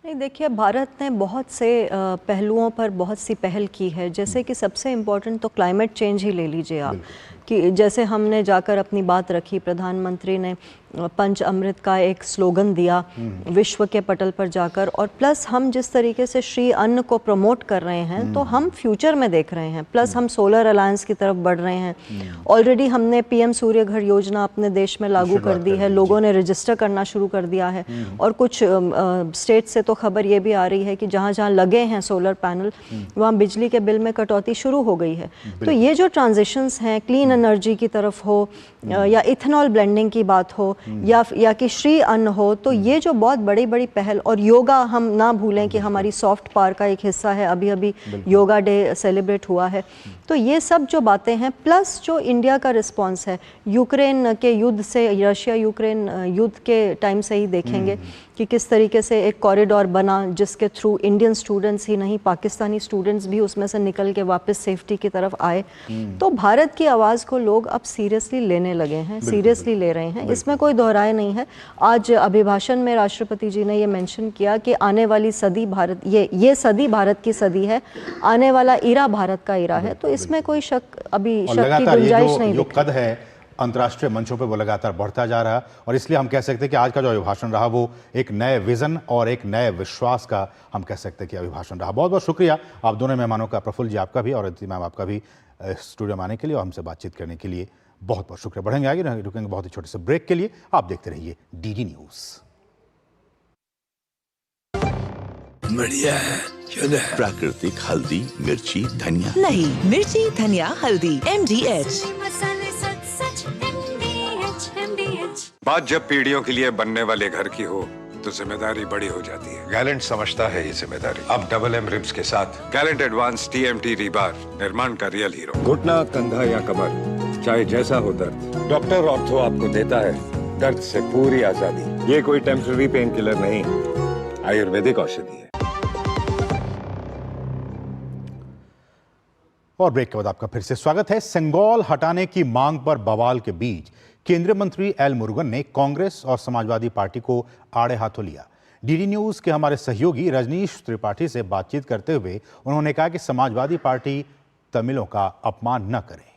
नहीं, देखिए, भारत ने बहुत से पहलुओं पर बहुत सी पहल की है, जैसे कि सबसे इम्पोर्टेंट तो क्लाइमेट चेंज ही ले लीजिए आप, कि जैसे हमने जाकर अपनी बात रखी, प्रधानमंत्री ने पंच अमृत का एक स्लोगन दिया विश्व के पटल पर जाकर, और प्लस हम जिस तरीके से श्री अन्न को प्रमोट कर रहे हैं, तो हम फ्यूचर में देख रहे हैं, प्लस हम सोलर अलायंस की तरफ बढ़ रहे हैं। ऑलरेडी हमने पीएम सूर्य घर योजना अपने देश में लागू कर दी है, लोगों ने रजिस्टर करना शुरू कर दिया है, और कुछ स्टेट से तो खबर ये भी आ रही है कि जहाँ जहाँ लगे हैं सोलर पैनल, वहाँ बिजली के बिल में कटौती शुरू हो गई है। तो ये जो ट्रांजिशंस हैं, क्लीन एनर्जी की तरफ हो, या इथेनॉल ब्लेंडिंग की बात हो, या कि श्री अन्न हो, तो ये जो बहुत बड़ी बड़ी पहल, और योगा हम ना भूलें कि हमारी सॉफ्ट पावर का एक हिस्सा है, अभी अभी योगा डे सेलिब्रेट हुआ है। तो ये सब जो बातें हैं, प्लस जो इंडिया का रिस्पांस है यूक्रेन के युद्ध से, रशिया यूक्रेन युद्ध के टाइम से ही देखेंगे कि किस तरीके से एक कॉरिडोर बना, जिसके थ्रू इंडियन स्टूडेंट्स ही नहीं, पाकिस्तानी स्टूडेंट्स भी उसमें से निकल के वापस सेफ्टी की तरफ आए। तो भारत की आवाज़ को लोग अब सीरियसली लेने लगे हैं, सीरियसली ले रहे हैं, इसमें कोई दोहराए नहीं है। आज अभिभाषण में राष्ट्रपति जी ने ये मेंशन किया कि आने वाली सदी भारत, ये सदी भारत की सदी है, आने वाला इरा भारत का इरा है। तो इसमें कोई शक, अभी शक की गुंजाइश नहीं। जो कद है अंतर्राष्ट्रीय मंचों पे, वो लगातार बढ़ता जा रहा है, और इसलिए हम कह सकते हैं कि आज का जो अभिभाषण रहा वो एक नए विजन और एक नए विश्वास का, हम कह सकते हैं कि अभिभाषण रहा। बहुत बहुत शुक्रिया आप दोनों मेहमानों का, प्रफुल्ल जी आपका भी और अदिति मैम आपका भी, स्टूडियो में आने के लिए और हमसे बातचीत करने के लिए बहुत बहुत शुक्रिया। बढ़ेंगे आगे, रुकेंगे बहुत ही छोटे से ब्रेक के लिए। आप देखते रहिए डीडी न्यूज़। बढ़िया है, प्राकृतिक हल्दी, मिर्ची, धनिया। नहीं, मिर्ची, धनिया, हल्दी, MDH। बात जब पीढ़ियों के लिए बनने वाले घर की हो तो जिम्मेदारी बड़ी हो जाती है। गैलेंट समझता है ये जिम्मेदारी। अब डबल M रिब्स के साथ गैलेंट एडवांस TMT रीबार, निर्माण का रियल हीरो। घुटना, कंधा या कमर, चाहे जैसा हो दर्द, डॉक्टर ऑर्थो आपको देता है दर्द से पूरी आजादी। ये कोई टेम्पररी पेन किलर नहीं, आयुर्वेदिक औषधि है। और ब्रेक के बाद आपका फिर से स्वागत है। सेंगोल हटाने की मांग पर बवाल के बीच केंद्रीय मंत्री एल मुरुगन ने कांग्रेस और समाजवादी पार्टी को आड़े हाथों लिया। डीडी न्यूज़ के हमारे सहयोगी रजनीश त्रिपाठी से बातचीत करते हुए उन्होंने कहा कि समाजवादी पार्टी तमिलों का अपमान न करे।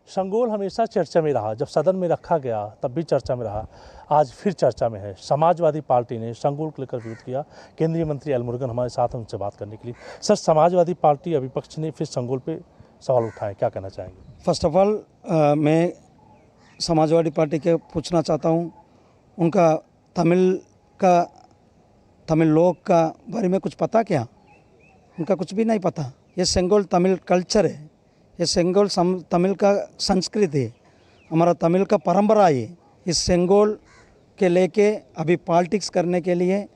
सेंगोल हमेशा चर्चा में रहा, जब सदन में रखा गया तब भी चर्चा में रहा, आज फिर चर्चा में है। समाजवादी पार्टी ने सेंगोल को लेकर विरोध किया। केंद्रीय मंत्री एल मुरुगन हमारे साथ हैं, उनसे बात करने के लिए। सर, समाजवादी पार्टी विपक्ष ने फिर सेंगोल पे सवाल उठाए, क्या कहना चाहेंगे? फर्स्ट ऑफ ऑल मैं समाजवादी पार्टी के पूछना चाहता हूँ, उनका तमिल लोग का बारे में कुछ पता क्या? उनका कुछ भी नहीं पता। ये सेंगोल तमिल कल्चर है, ये सेंगोल तमिल का संस्कृति है, हमारा तमिल का परंपरा है। इस सेंगोल के लेके अभी पॉलिटिक्स करने के लिए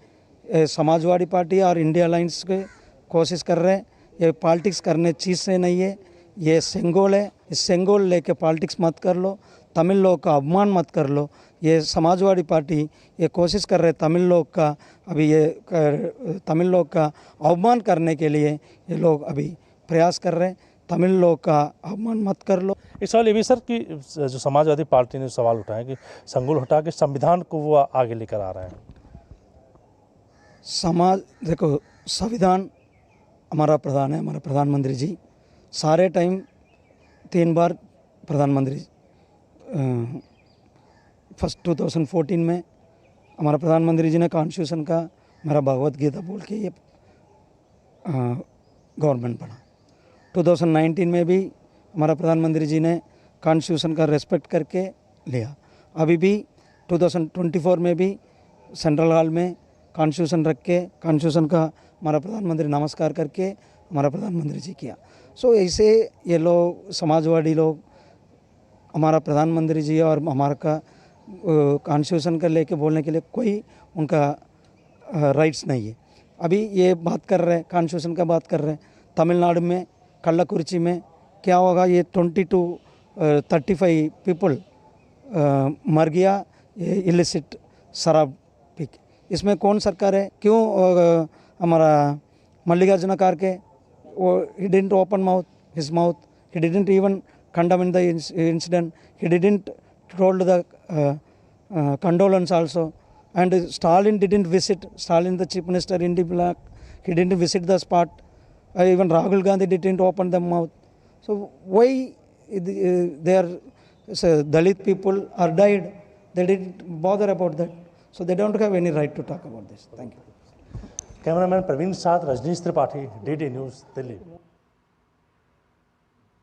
समाजवादी पार्टी और इंडिया अलायंस के कोशिश कर रहे हैं। ये पॉलिटिक्स करने चीज़ से नहीं है, ये सेंगोल है। इस सेंगोल लेके पॉलिटिक्स मत कर लो, तमिल लोग का अपमान मत कर लो। ये समाजवादी पार्टी ये कोशिश कर रहे तमिल लोग का अभी ये तमिल लोग का अवमान करने के लिए ये लोग अभी प्रयास कर रहे हैं। तमिल लोग का अवमान मत कर लो। इस सवाल ये भी सर कि जो समाजवादी पार्टी ने सवाल उठाया कि संगुल हटा के संविधान को वो आगे लेकर आ रहे हैं। समाज देखो, संविधान हमारा प्रधान है, हमारा प्रधानमंत्री जी सारे टाइम 3 बार प्रधानमंत्री फर्स्ट 2014 में हमारा प्रधानमंत्री जी ने कॉन्स्टिट्यूशन का मेरा भगवत गीता बोल के ये गवर्नमेंट बना। 2019 में भी हमारा प्रधानमंत्री जी ने कॉन्स्टिट्यूशन का रेस्पेक्ट करके लिया। अभी भी 2024 में भी सेंट्रल हॉल में कॉन्स्टिट्यूशन रख के कॉन्स्टिट्यूशन का हमारा प्रधानमंत्री नमस्कार करके हमारा प्रधानमंत्री जी किया। सो ऐसे ये लोग समाजवादी लोग हमारा प्रधानमंत्री जी और हमारा का कॉन्स्टिट्यूशन का लेके बोलने के लिए कोई उनका राइट्स नहीं है। अभी ये बात कर रहे हैं, कॉन्स्टिट्यूशन का बात कर रहे हैं। तमिलनाडु में कल्लाकुरिची में क्या होगा, ये 20 to 35 पीपल मर गया ये इलिसिट शराब पी के। इसमें कौन सरकार है? क्यों हमारा मल्लिकार्जुन खड़गे वो he didn't open his mouth, he didn't even condemn the incident, he didn't told the condolence also, and Stalin didn't visit, Stalin the chief minister in the black, he didn't visit the spot, even Rahul Gandhi didn't open the mouth. So why their Dalit people are died, they didn't bother about that, so they don't have any right to talk about this. Thank you. Cameraman Praveen साथ रजनीश त्रिपाठी, डीडी न्यूज़, दिल्ली।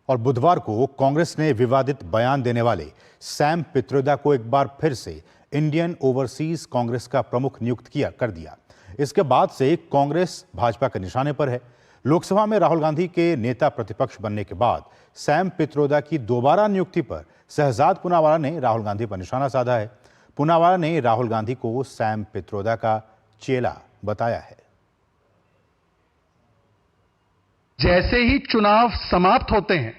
और बुधवार को कांग्रेस ने विवादित बयान देने वाले सैम पित्रोदा को एक बार फिर से इंडियन ओवरसीज कांग्रेस का प्रमुख नियुक्त कर दिया। इसके बाद से कांग्रेस भाजपा के निशाने पर है। लोकसभा में राहुल गांधी के नेता प्रतिपक्ष बनने के बाद सैम पित्रोदा की दोबारा नियुक्ति पर शहजाद पूनावाला ने राहुल गांधी पर निशाना साधा है। पूनावाला ने राहुल गांधी को सैम पित्रोदा का चेला बताया है। जैसे ही चुनाव समाप्त होते हैं,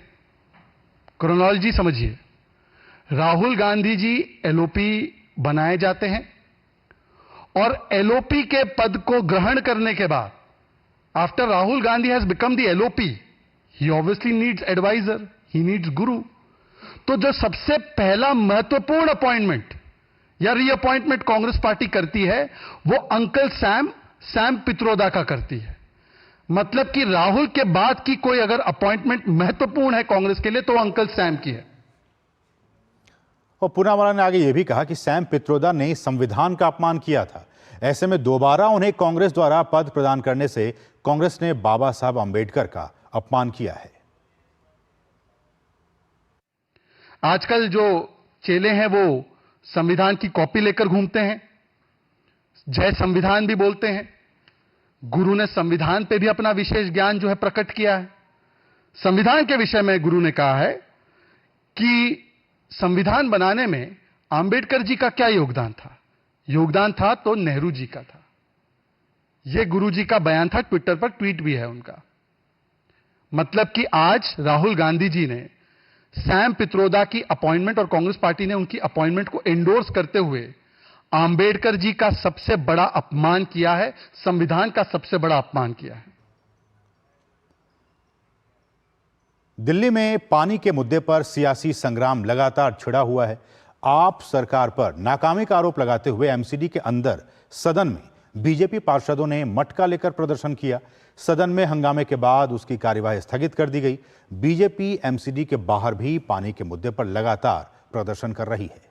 क्रोनोलॉजी समझिए, राहुल गांधी जी एलओपी बनाए जाते हैं और एलओपी के पद को ग्रहण करने के बाद, after Rahul Gandhi has become the LOP, he obviously needs adviser, he needs guru. तो जो सबसे पहला महत्वपूर्ण अपॉइंटमेंट या रीअपॉइंटमेंट कांग्रेस पार्टी करती है वो अंकल सैम पित्रोदा का करती है। मतलब कि राहुल के बाद की कोई अगर अपॉइंटमेंट महत्वपूर्ण है कांग्रेस के लिए तो अंकल सैम की है। और पूनावाला ने आगे यह भी कहा कि सैम पित्रोदा ने संविधान का अपमान किया था। ऐसे में दोबारा उन्हें कांग्रेस द्वारा पद प्रदान करने से कांग्रेस ने बाबा साहब अंबेडकर का अपमान किया है। आजकल जो चेले हैं वो संविधान की कॉपी लेकर घूमते हैं, जय संविधान भी बोलते हैं। गुरु ने संविधान पे भी अपना विशेष ज्ञान जो है प्रकट किया है। संविधान के विषय में गुरु ने कहा है कि संविधान बनाने में अंबेडकर जी का क्या योगदान था? योगदान था तो नेहरू जी का था। यह गुरु जी का बयान था, ट्विटर पर ट्वीट भी है उनका। मतलब कि आज राहुल गांधी जी ने सैम पित्रोदा की अपॉइंटमेंट और कांग्रेस पार्टी ने उनकी अपॉइंटमेंट को एंडोर्स करते हुए अंबेडकर जी का सबसे बड़ा अपमान किया है, संविधान का सबसे बड़ा अपमान किया है। दिल्ली में पानी के मुद्दे पर सियासी संग्राम लगातार छिड़ा हुआ है। आप सरकार पर नाकामी का आरोप लगाते हुए एमसीडी के अंदर सदन में बीजेपी पार्षदों ने मटका लेकर प्रदर्शन किया। सदन में हंगामे के बाद उसकी कार्यवाही स्थगित कर दी गई। बीजेपी एमसीडी के बाहर भी पानी के मुद्दे पर लगातार प्रदर्शन कर रही है।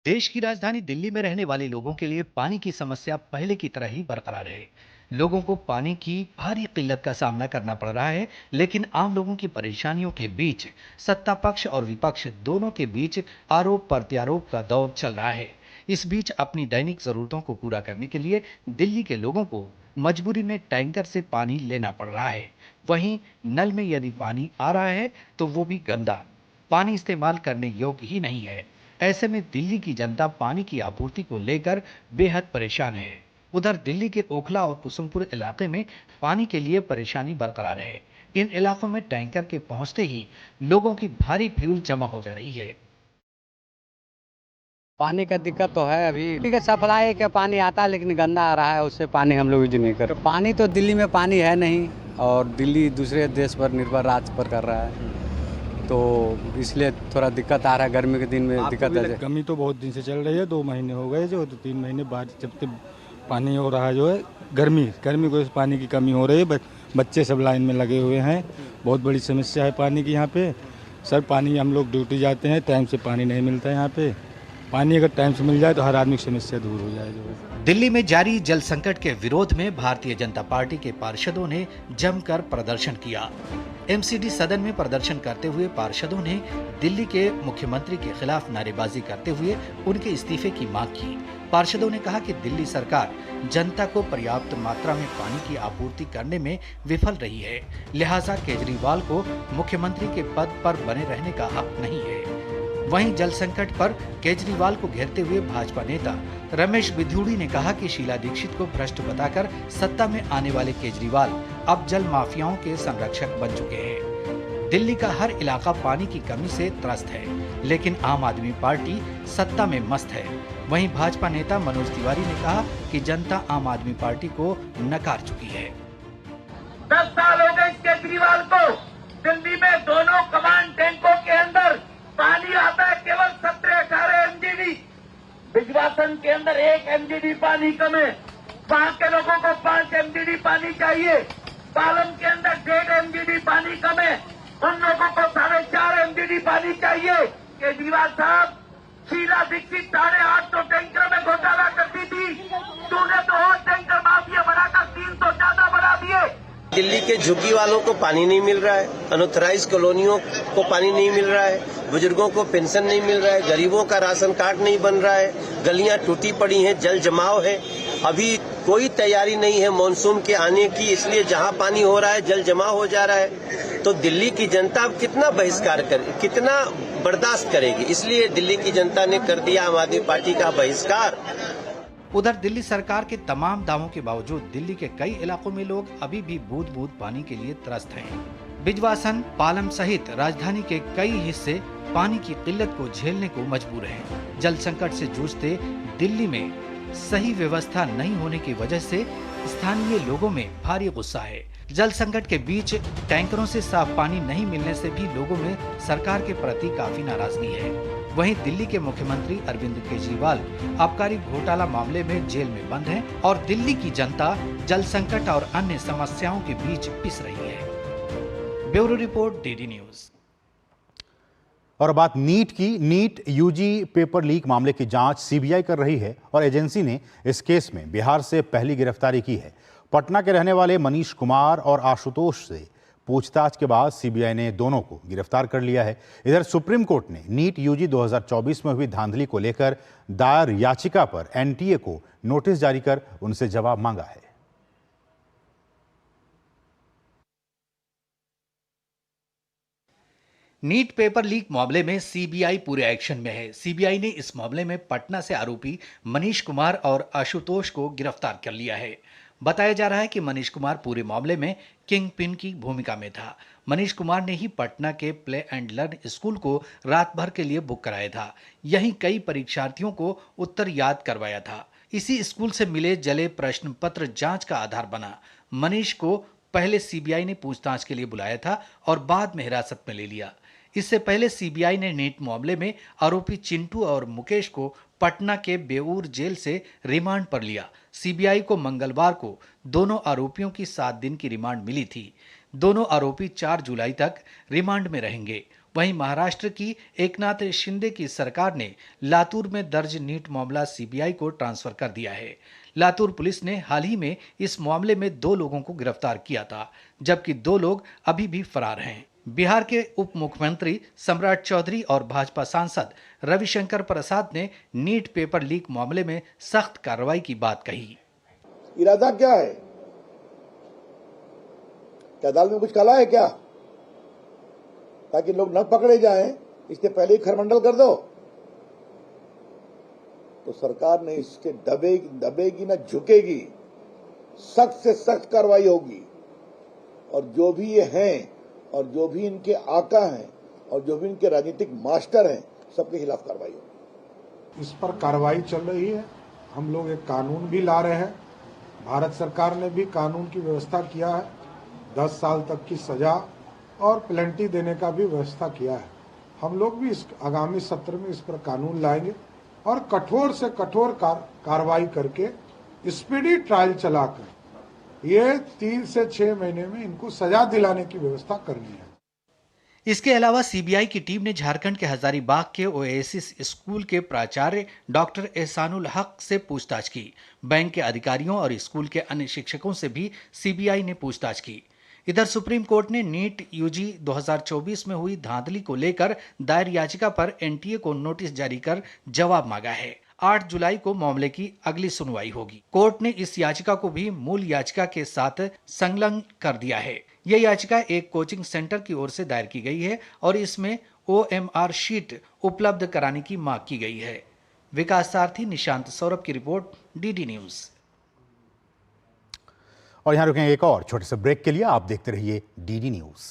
देश की राजधानी दिल्ली में रहने वाले लोगों के लिए पानी की समस्या पहले की तरह ही बरकरार है। लोगों को पानी की भारी किल्लत का सामना करना पड़ रहा है, लेकिन आम लोगों की परेशानियों के बीच सत्ता पक्ष और विपक्ष दोनों के बीच आरोप प्रत्यारोप का दौर चल रहा है। इस बीच अपनी दैनिक जरूरतों को पूरा करने के लिए दिल्ली के लोगों को मजबूरी में टैंकर से पानी लेना पड़ रहा है। वहीं नल में यदि पानी आ रहा है तो वो भी गंदा, पानी इस्तेमाल करने योग्य ही नहीं है। ऐसे में दिल्ली की जनता पानी की आपूर्ति को लेकर बेहद परेशान है। उधर दिल्ली के ओखला और कुसुमपुर इलाके में पानी के लिए परेशानी बरकरार है। इन इलाकों में टैंकर के पहुंचते ही लोगों की भारी भीड़ जमा हो जा रही है। पानी का दिक्कत तो है अभी, ठीक है, सप्लाई का पानी आता है लेकिन गंदा आ रहा है, उससे पानी हम लोग यूज नहीं कर। पानी तो दिल्ली में पानी है नहीं और दिल्ली दूसरे देश पर निर्भर राज्य पर कर रहा है, तो इसलिए थोड़ा दिक्कत आ रहा है। गर्मी के दिन में दिक्कत है। कमी तो बहुत दिन से चल रही है, 2 महीने हो गए जो, तो 3 महीने बाद जब तक पानी हो रहा है जो है गर्मी को पानी की कमी हो रही है। बच्चे सब लाइन में लगे हुए हैं, बहुत बड़ी समस्या है पानी की यहाँ पे। सर पानी हम लोग ड्यूटी जाते हैं, टाइम से पानी नहीं मिलता है यहाँ पे। पानी अगर टाइम से मिल जाए तो हर आदमी की समस्या दूर हो जाए। जो दिल्ली में जारी जल संकट के विरोध में भारतीय जनता पार्टी के पार्षदों ने जमकर प्रदर्शन किया। एमसीडी सदन में प्रदर्शन करते हुए पार्षदों ने दिल्ली के मुख्यमंत्री के खिलाफ नारेबाजी करते हुए उनके इस्तीफे की मांग की। पार्षदों ने कहा कि दिल्ली सरकार जनता को पर्याप्त मात्रा में पानी की आपूर्ति करने में विफल रही है, लिहाजा केजरीवाल को मुख्यमंत्री के पद पर बने रहने का हक नहीं है। वहीं जल संकट पर केजरीवाल को घेरते हुए भाजपा नेता रमेश बिधूड़ी ने कहा कि शीला दीक्षित को भ्रष्ट बताकर सत्ता में आने वाले केजरीवाल अब जल माफियाओं के संरक्षक बन चुके हैं। दिल्ली का हर इलाका पानी की कमी से त्रस्त है, लेकिन आम आदमी पार्टी सत्ता में मस्त है। वहीं भाजपा नेता मनोज तिवारी ने कहा कि जनता आम आदमी पार्टी को नकार चुकी है। 10 साल हो गए केजरीवाल को। दिल्ली में दोनों कमांड टैंकों के अंदर पानी आता है केवल 17-18 MGD। बिजवासन के अंदर 1 MGD पानी कम है। वहां के लोगों को 5 MGD पानी चाहिए। पालम के अंदर 1.5 MGD पानी कम है। उन लोगों को 4.5 MGD पानी चाहिए। केजरीवाल साहब, शीला दीक्षित 850 टैंकर में घोटाला करती थी, तूने तो और टैंकर माफिया बनाकर 300 ज्यादा बना दिए। दिल्ली के झुग्गी वालों को पानी नहीं मिल रहा है, अनऑथराइज्ड कॉलोनियों को पानी नहीं मिल रहा है, बुजुर्गों को पेंशन नहीं मिल रहा है, गरीबों का राशन कार्ड नहीं बन रहा है, गलियां टूटी पड़ी हैं, जल जमाव है। अभी कोई तैयारी नहीं है मॉनसून के आने की, इसलिए जहां पानी हो रहा है जल जमाव हो जा रहा है। तो दिल्ली की जनता अब कितना बहिष्कार करे, कितना बर्दाश्त करेगी, इसलिए दिल्ली की जनता ने कर दिया आम आदमी पार्टी का बहिष्कार। उधर दिल्ली सरकार के तमाम दावों के बावजूद दिल्ली के कई इलाकों में लोग अभी भी बूंद बूंद पानी के लिए त्रस्त हैं। बिजवासन, पालम सहित राजधानी के कई हिस्से पानी की किल्लत को झेलने को मजबूर हैं। जल संकट से जूझते दिल्ली में सही व्यवस्था नहीं होने की वजह से स्थानीय लोगों में भारी गुस्सा है। जल संकट के बीच टैंकरों से साफ पानी नहीं मिलने से भी लोगों में सरकार के प्रति काफी नाराजगी है। वहीं दिल्ली के मुख्यमंत्री अरविंद केजरीवाल आबकारी घोटाला मामले में जेल में बंद हैं और दिल्ली की जनता जल संकट और अन्य समस्याओं के बीच पिस रही है। Bureau report, DD news. और बात नीट की। नीट यूजी पेपर लीक मामले की जांच सीबीआई कर रही है और एजेंसी ने इस केस में बिहार से पहली गिरफ्तारी की है। पटना के रहने वाले मनीष कुमार और आशुतोष से पूछताछ के बाद सीबीआई ने दोनों को गिरफ्तार कर लिया है। इधर सुप्रीम कोर्ट ने नीट यूजी 2024 में हुई धांधली को लेकर दायर याचिका पर एनटीए को नोटिस जारी कर उनसे जवाब मांगा है। नीट पेपर लीक मामले में सीबीआई पूरे एक्शन में है। सीबीआई ने इस मामले में पटना से आरोपी मनीष कुमार और आशुतोष को गिरफ्तार कर लिया है। बताया जा रहा है कि मनीष कुमार पूरे मामले में किंग पिन की भूमिका में था। मनीष कुमार ने ही पटना के प्ले एंड लर्न स्कूल को रात भर के लिए बुक कराया था। यहीं कई परीक्षार्थियों को उत्तर याद करवाया था। इसी स्कूल से मिले जले प्रश्न पत्र जांच का आधार बना। मनीष को पहले सीबीआई ने पूछताछ के लिए बुलाया था और बाद में हिरासत में ले लिया। इससे पहले सीबीआई ने नीट मामले में आरोपी चिंटू और मुकेश को पटना के बेऊर जेल से रिमांड पर लिया। सीबीआई को मंगलवार को दोनों आरोपियों की 7 दिन की रिमांड मिली थी। दोनों आरोपी 4 जुलाई तक रिमांड में रहेंगे। वहीं महाराष्ट्र की एकनाथ शिंदे की सरकार ने लातूर में दर्ज नीट मामला सीबीआई को ट्रांसफर कर दिया है। लातूर पुलिस ने हाल ही में इस मामले में 2 लोगों को गिरफ्तार किया था, जबकि 2 लोग अभी भी फरार हैं। बिहार के उप मुख्यमंत्री सम्राट चौधरी और भाजपा सांसद रविशंकर प्रसाद ने नीट पेपर लीक मामले में सख्त कार्रवाई की बात कही। इरादा क्या है? क्या दाल में कुछ काला है क्या? ताकि लोग न पकड़े जाएं, इससे पहले ही खरमंडल कर दो। तो सरकार ने इसके दबेगी ना, झुकेगी, सख्त से सख्त कार्रवाई होगी। और जो भी ये हैं और जो भी इनके आका हैं और जो भी इनके राजनीतिक मास्टर हैं, सबके खिलाफ कार्रवाई होगी। इस पर कार्रवाई चल रही है। हम लोग एक कानून भी ला रहे हैं। भारत सरकार ने भी कानून की व्यवस्था किया है, 10 साल तक की सजा और पेनल्टी देने का भी व्यवस्था किया है। हम लोग भी इस आगामी सत्र में इस पर कानून लाएंगे और कठोर से कठोर कार्रवाई करके स्पीडी ट्रायल चलाकर ये 3 से 6 महीने में इनको सजा दिलाने की व्यवस्था करनी है। इसके अलावा सीबीआई की टीम ने झारखंड के हजारीबाग के ओएसिस स्कूल के प्राचार्य डॉक्टर एहसानुल हक से पूछताछ की। बैंक के अधिकारियों और स्कूल के अन्य शिक्षकों से भी सीबीआई ने पूछताछ की। इधर सुप्रीम कोर्ट ने नीट यूजी 2024 में हुई धांधली को लेकर दायर याचिका पर एनटीए को नोटिस जारी कर जवाब मांगा है। 8 जुलाई को मामले की अगली सुनवाई होगी। कोर्ट ने इस याचिका को भी मूल याचिका के साथ संलग्न कर दिया है। यह याचिका एक कोचिंग सेंटर की ओर से दायर की गई है और इसमें OMR शीट उपलब्ध कराने की मांग की गई है। विकास सारथी, निशांत सौरभ की रिपोर्ट, डीडी न्यूज। और यहां रुकें एक और छोटे से ब्रेक के लिए। आप देखते रहिए डीडी न्यूज।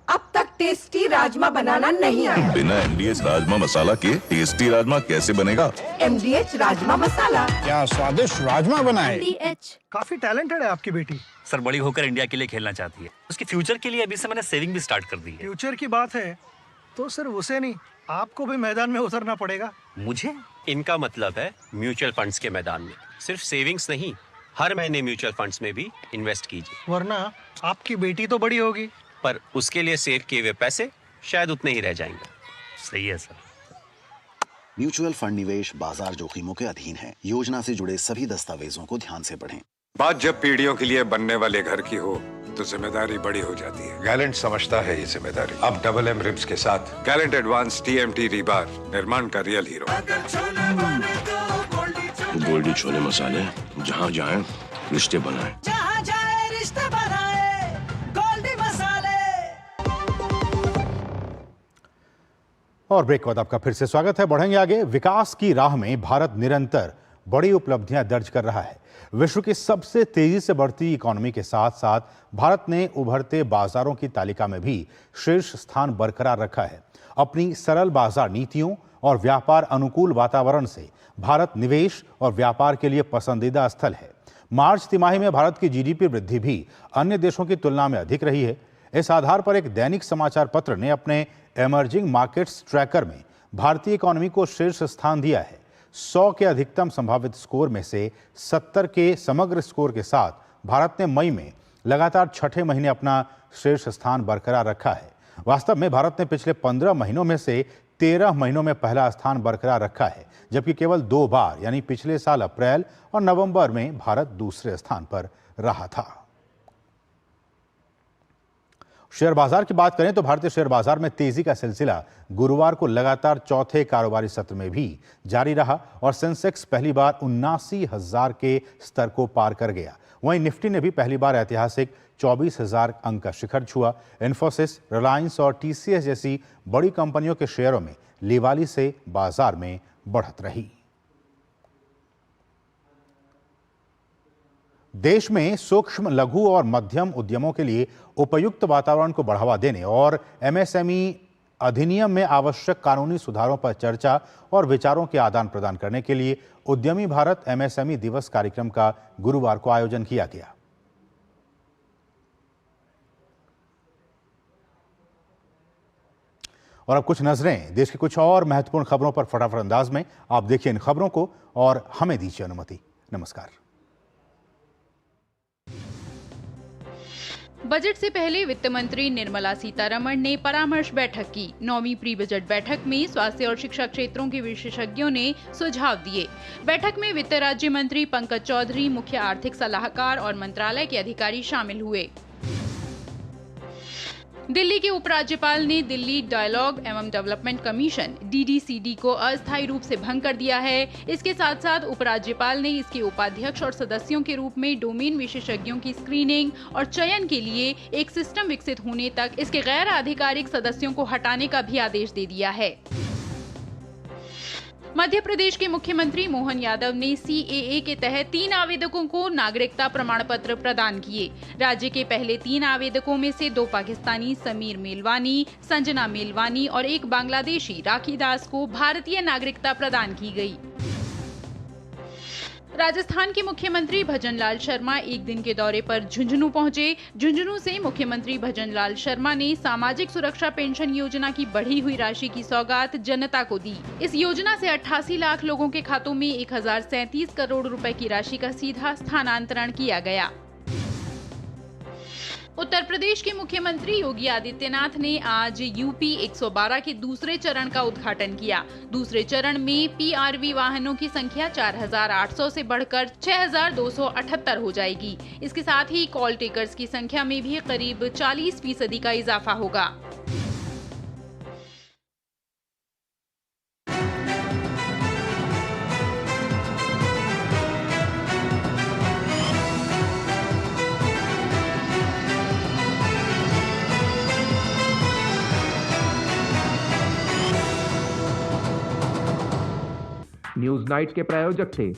अब तक टेस्टी राजमा बनाना नहीं आया। बिना MDH राजमा मसाला के टेस्टी राजमा कैसे बनेगा? MDH राजमा मसाला। क्या स्वादिष्ट राजमा बनाए। MDH। काफी टैलेंटेड है आपकी बेटी। सर बड़ी होकर इंडिया के लिए खेलना चाहती है। उसके फ्यूचर के लिए अभी से मैंने सेविंग भी स्टार्ट कर दी है। फ्यूचर की बात है तो सिर्फ उसे नहीं, आपको भी मैदान में उतरना पड़ेगा। मुझे? इनका मतलब है म्यूचुअल फंड्स के मैदान में। सिर्फ सेविंग्स नहीं, हर महीने म्यूचुअल फंड्स में भी इन्वेस्ट कीजिए। वरना आपकी बेटी तो बड़ी होगी, पर उसके लिए सेव किए हुए पैसे शायद उतने ही रह जाएंगे। सही है सर। म्यूचुअल फंड निवेश बाजार जोखिमों के अधीन है। योजना से जुड़े सभी दस्तावेजों को ध्यान से पढ़ें। बात जब पीढ़ियों के लिए बनने वाले घर की हो तो जिम्मेदारी बड़ी हो जाती है। गैलेंट समझता है ये जिम्मेदारी। अब डबल M रिब्स के साथ गैलेंट एडवांस TMT रीबार निर्माण का रियल हीरो। गोल्डी छोले मसाले, जहाँ जाए रिश्ते बनाए। जहाँ जाए रिश्ते बनाए, गोल्डी मसाले। और ब्रेक के बाद आपका फिर से स्वागत है। बढ़ेंगे आगे। विकास की राह में भारत निरंतर बड़ी उपलब्धियां दर्ज कर रहा है। विश्व की सबसे तेजी से बढ़ती इकोनॉमी के साथ साथ भारत ने उभरते बाजारों की तालिका में भी शीर्ष स्थान बरकरार रखा है। अपनी सरल बाजार नीतियों और व्यापार अनुकूल वातावरण से भारत निवेश और व्यापार के लिए पसंदीदा स्थल है। मार्च तिमाही में भारत की GDP वृद्धि भी अन्य देशों की तुलना में अधिक रही है। इस आधार पर एक दैनिक समाचार पत्र ने अपने इमर्जिंग मार्केट्स ट्रैकर में भारतीय इकोनॉमी को शीर्ष स्थान दिया है। 100 के अधिकतम संभावित स्कोर में से 70 के समग्र स्कोर के साथ भारत ने मई में लगातार छठे महीने अपना शीर्ष स्थान बरकरार रखा है। वास्तव में भारत ने पिछले 15 महीनों में से 13 महीनों में पहला स्थान बरकरार रखा है, जबकि केवल 2 बार यानी पिछले साल अप्रैल और नवंबर में भारत दूसरे स्थान पर रहा था। शेयर बाजार की बात करें तो भारतीय शेयर बाजार में तेजी का सिलसिला गुरुवार को लगातार चौथे कारोबारी सत्र में भी जारी रहा और सेंसेक्स पहली बार 79,000 के स्तर को पार कर गया। वहीं निफ्टी ने भी पहली बार ऐतिहासिक 24,000 अंक का शिखर छुआ। इन्फोसिस, रिलायंस और TCS जैसी बड़ी कंपनियों के शेयरों में लिवाली से बाजार में बढ़त रही। देश में सूक्ष्म, लघु और मध्यम उद्यमों के लिए उपयुक्त वातावरण को बढ़ावा देने और MSME अधिनियम में आवश्यक कानूनी सुधारों पर चर्चा और विचारों के आदान प्रदान करने के लिए उद्यमी भारत MSME दिवस कार्यक्रम का गुरुवार को आयोजन किया गया। और अब कुछ नजरें देश की कुछ और महत्वपूर्ण खबरों पर फटाफट अंदाज में। आप देखिए इन खबरों को और हमें दीजिए अनुमति। नमस्कार। बजट से पहले वित्त मंत्री निर्मला सीतारमण ने परामर्श बैठक की। 9वीं प्री बजट बैठक में स्वास्थ्य और शिक्षा क्षेत्रों के विशेषज्ञों ने सुझाव दिए। बैठक में वित्त राज्य मंत्री पंकज चौधरी, मुख्य आर्थिक सलाहकार और मंत्रालय के अधिकारी शामिल हुए। दिल्ली के उपराज्यपाल ने दिल्ली डायलॉग एवं डेवलपमेंट कमीशन DDCD को अस्थायी रूप से भंग कर दिया है। इसके साथ साथ उपराज्यपाल ने इसके उपाध्यक्ष और सदस्यों के रूप में डोमेन विशेषज्ञों की स्क्रीनिंग और चयन के लिए एक सिस्टम विकसित होने तक इसके गैर आधिकारिक सदस्यों को हटाने का भी आदेश दे दिया है। मध्य प्रदेश के मुख्यमंत्री मोहन यादव ने CAA के तहत 3 आवेदकों को नागरिकता प्रमाण पत्र प्रदान किए। राज्य के पहले 3 आवेदकों में से 2 पाकिस्तानी समीर मेलवानी, संजना मेलवानी और एक बांग्लादेशी राखी दास को भारतीय नागरिकता प्रदान की गई। राजस्थान के मुख्यमंत्री भजनलाल शर्मा एक दिन के दौरे पर झुंझुनू पहुंचे। झुंझुनू से मुख्यमंत्री भजनलाल शर्मा ने सामाजिक सुरक्षा पेंशन योजना की बढ़ी हुई राशि की सौगात जनता को दी। इस योजना से 88 लाख लोगों के खातों में 1037 करोड़ रुपए की राशि का सीधा स्थानांतरण किया गया। उत्तर प्रदेश के मुख्यमंत्री योगी आदित्यनाथ ने आज यूपी 112 के दूसरे चरण का उद्घाटन किया। दूसरे चरण में PRV वाहनों की संख्या 4800 से बढ़कर 6278 हो जाएगी। इसके साथ ही कॉल टेकर्स की संख्या में भी करीब 40% का इजाफा होगा। न्यूज नाइट के प्रायोजक थे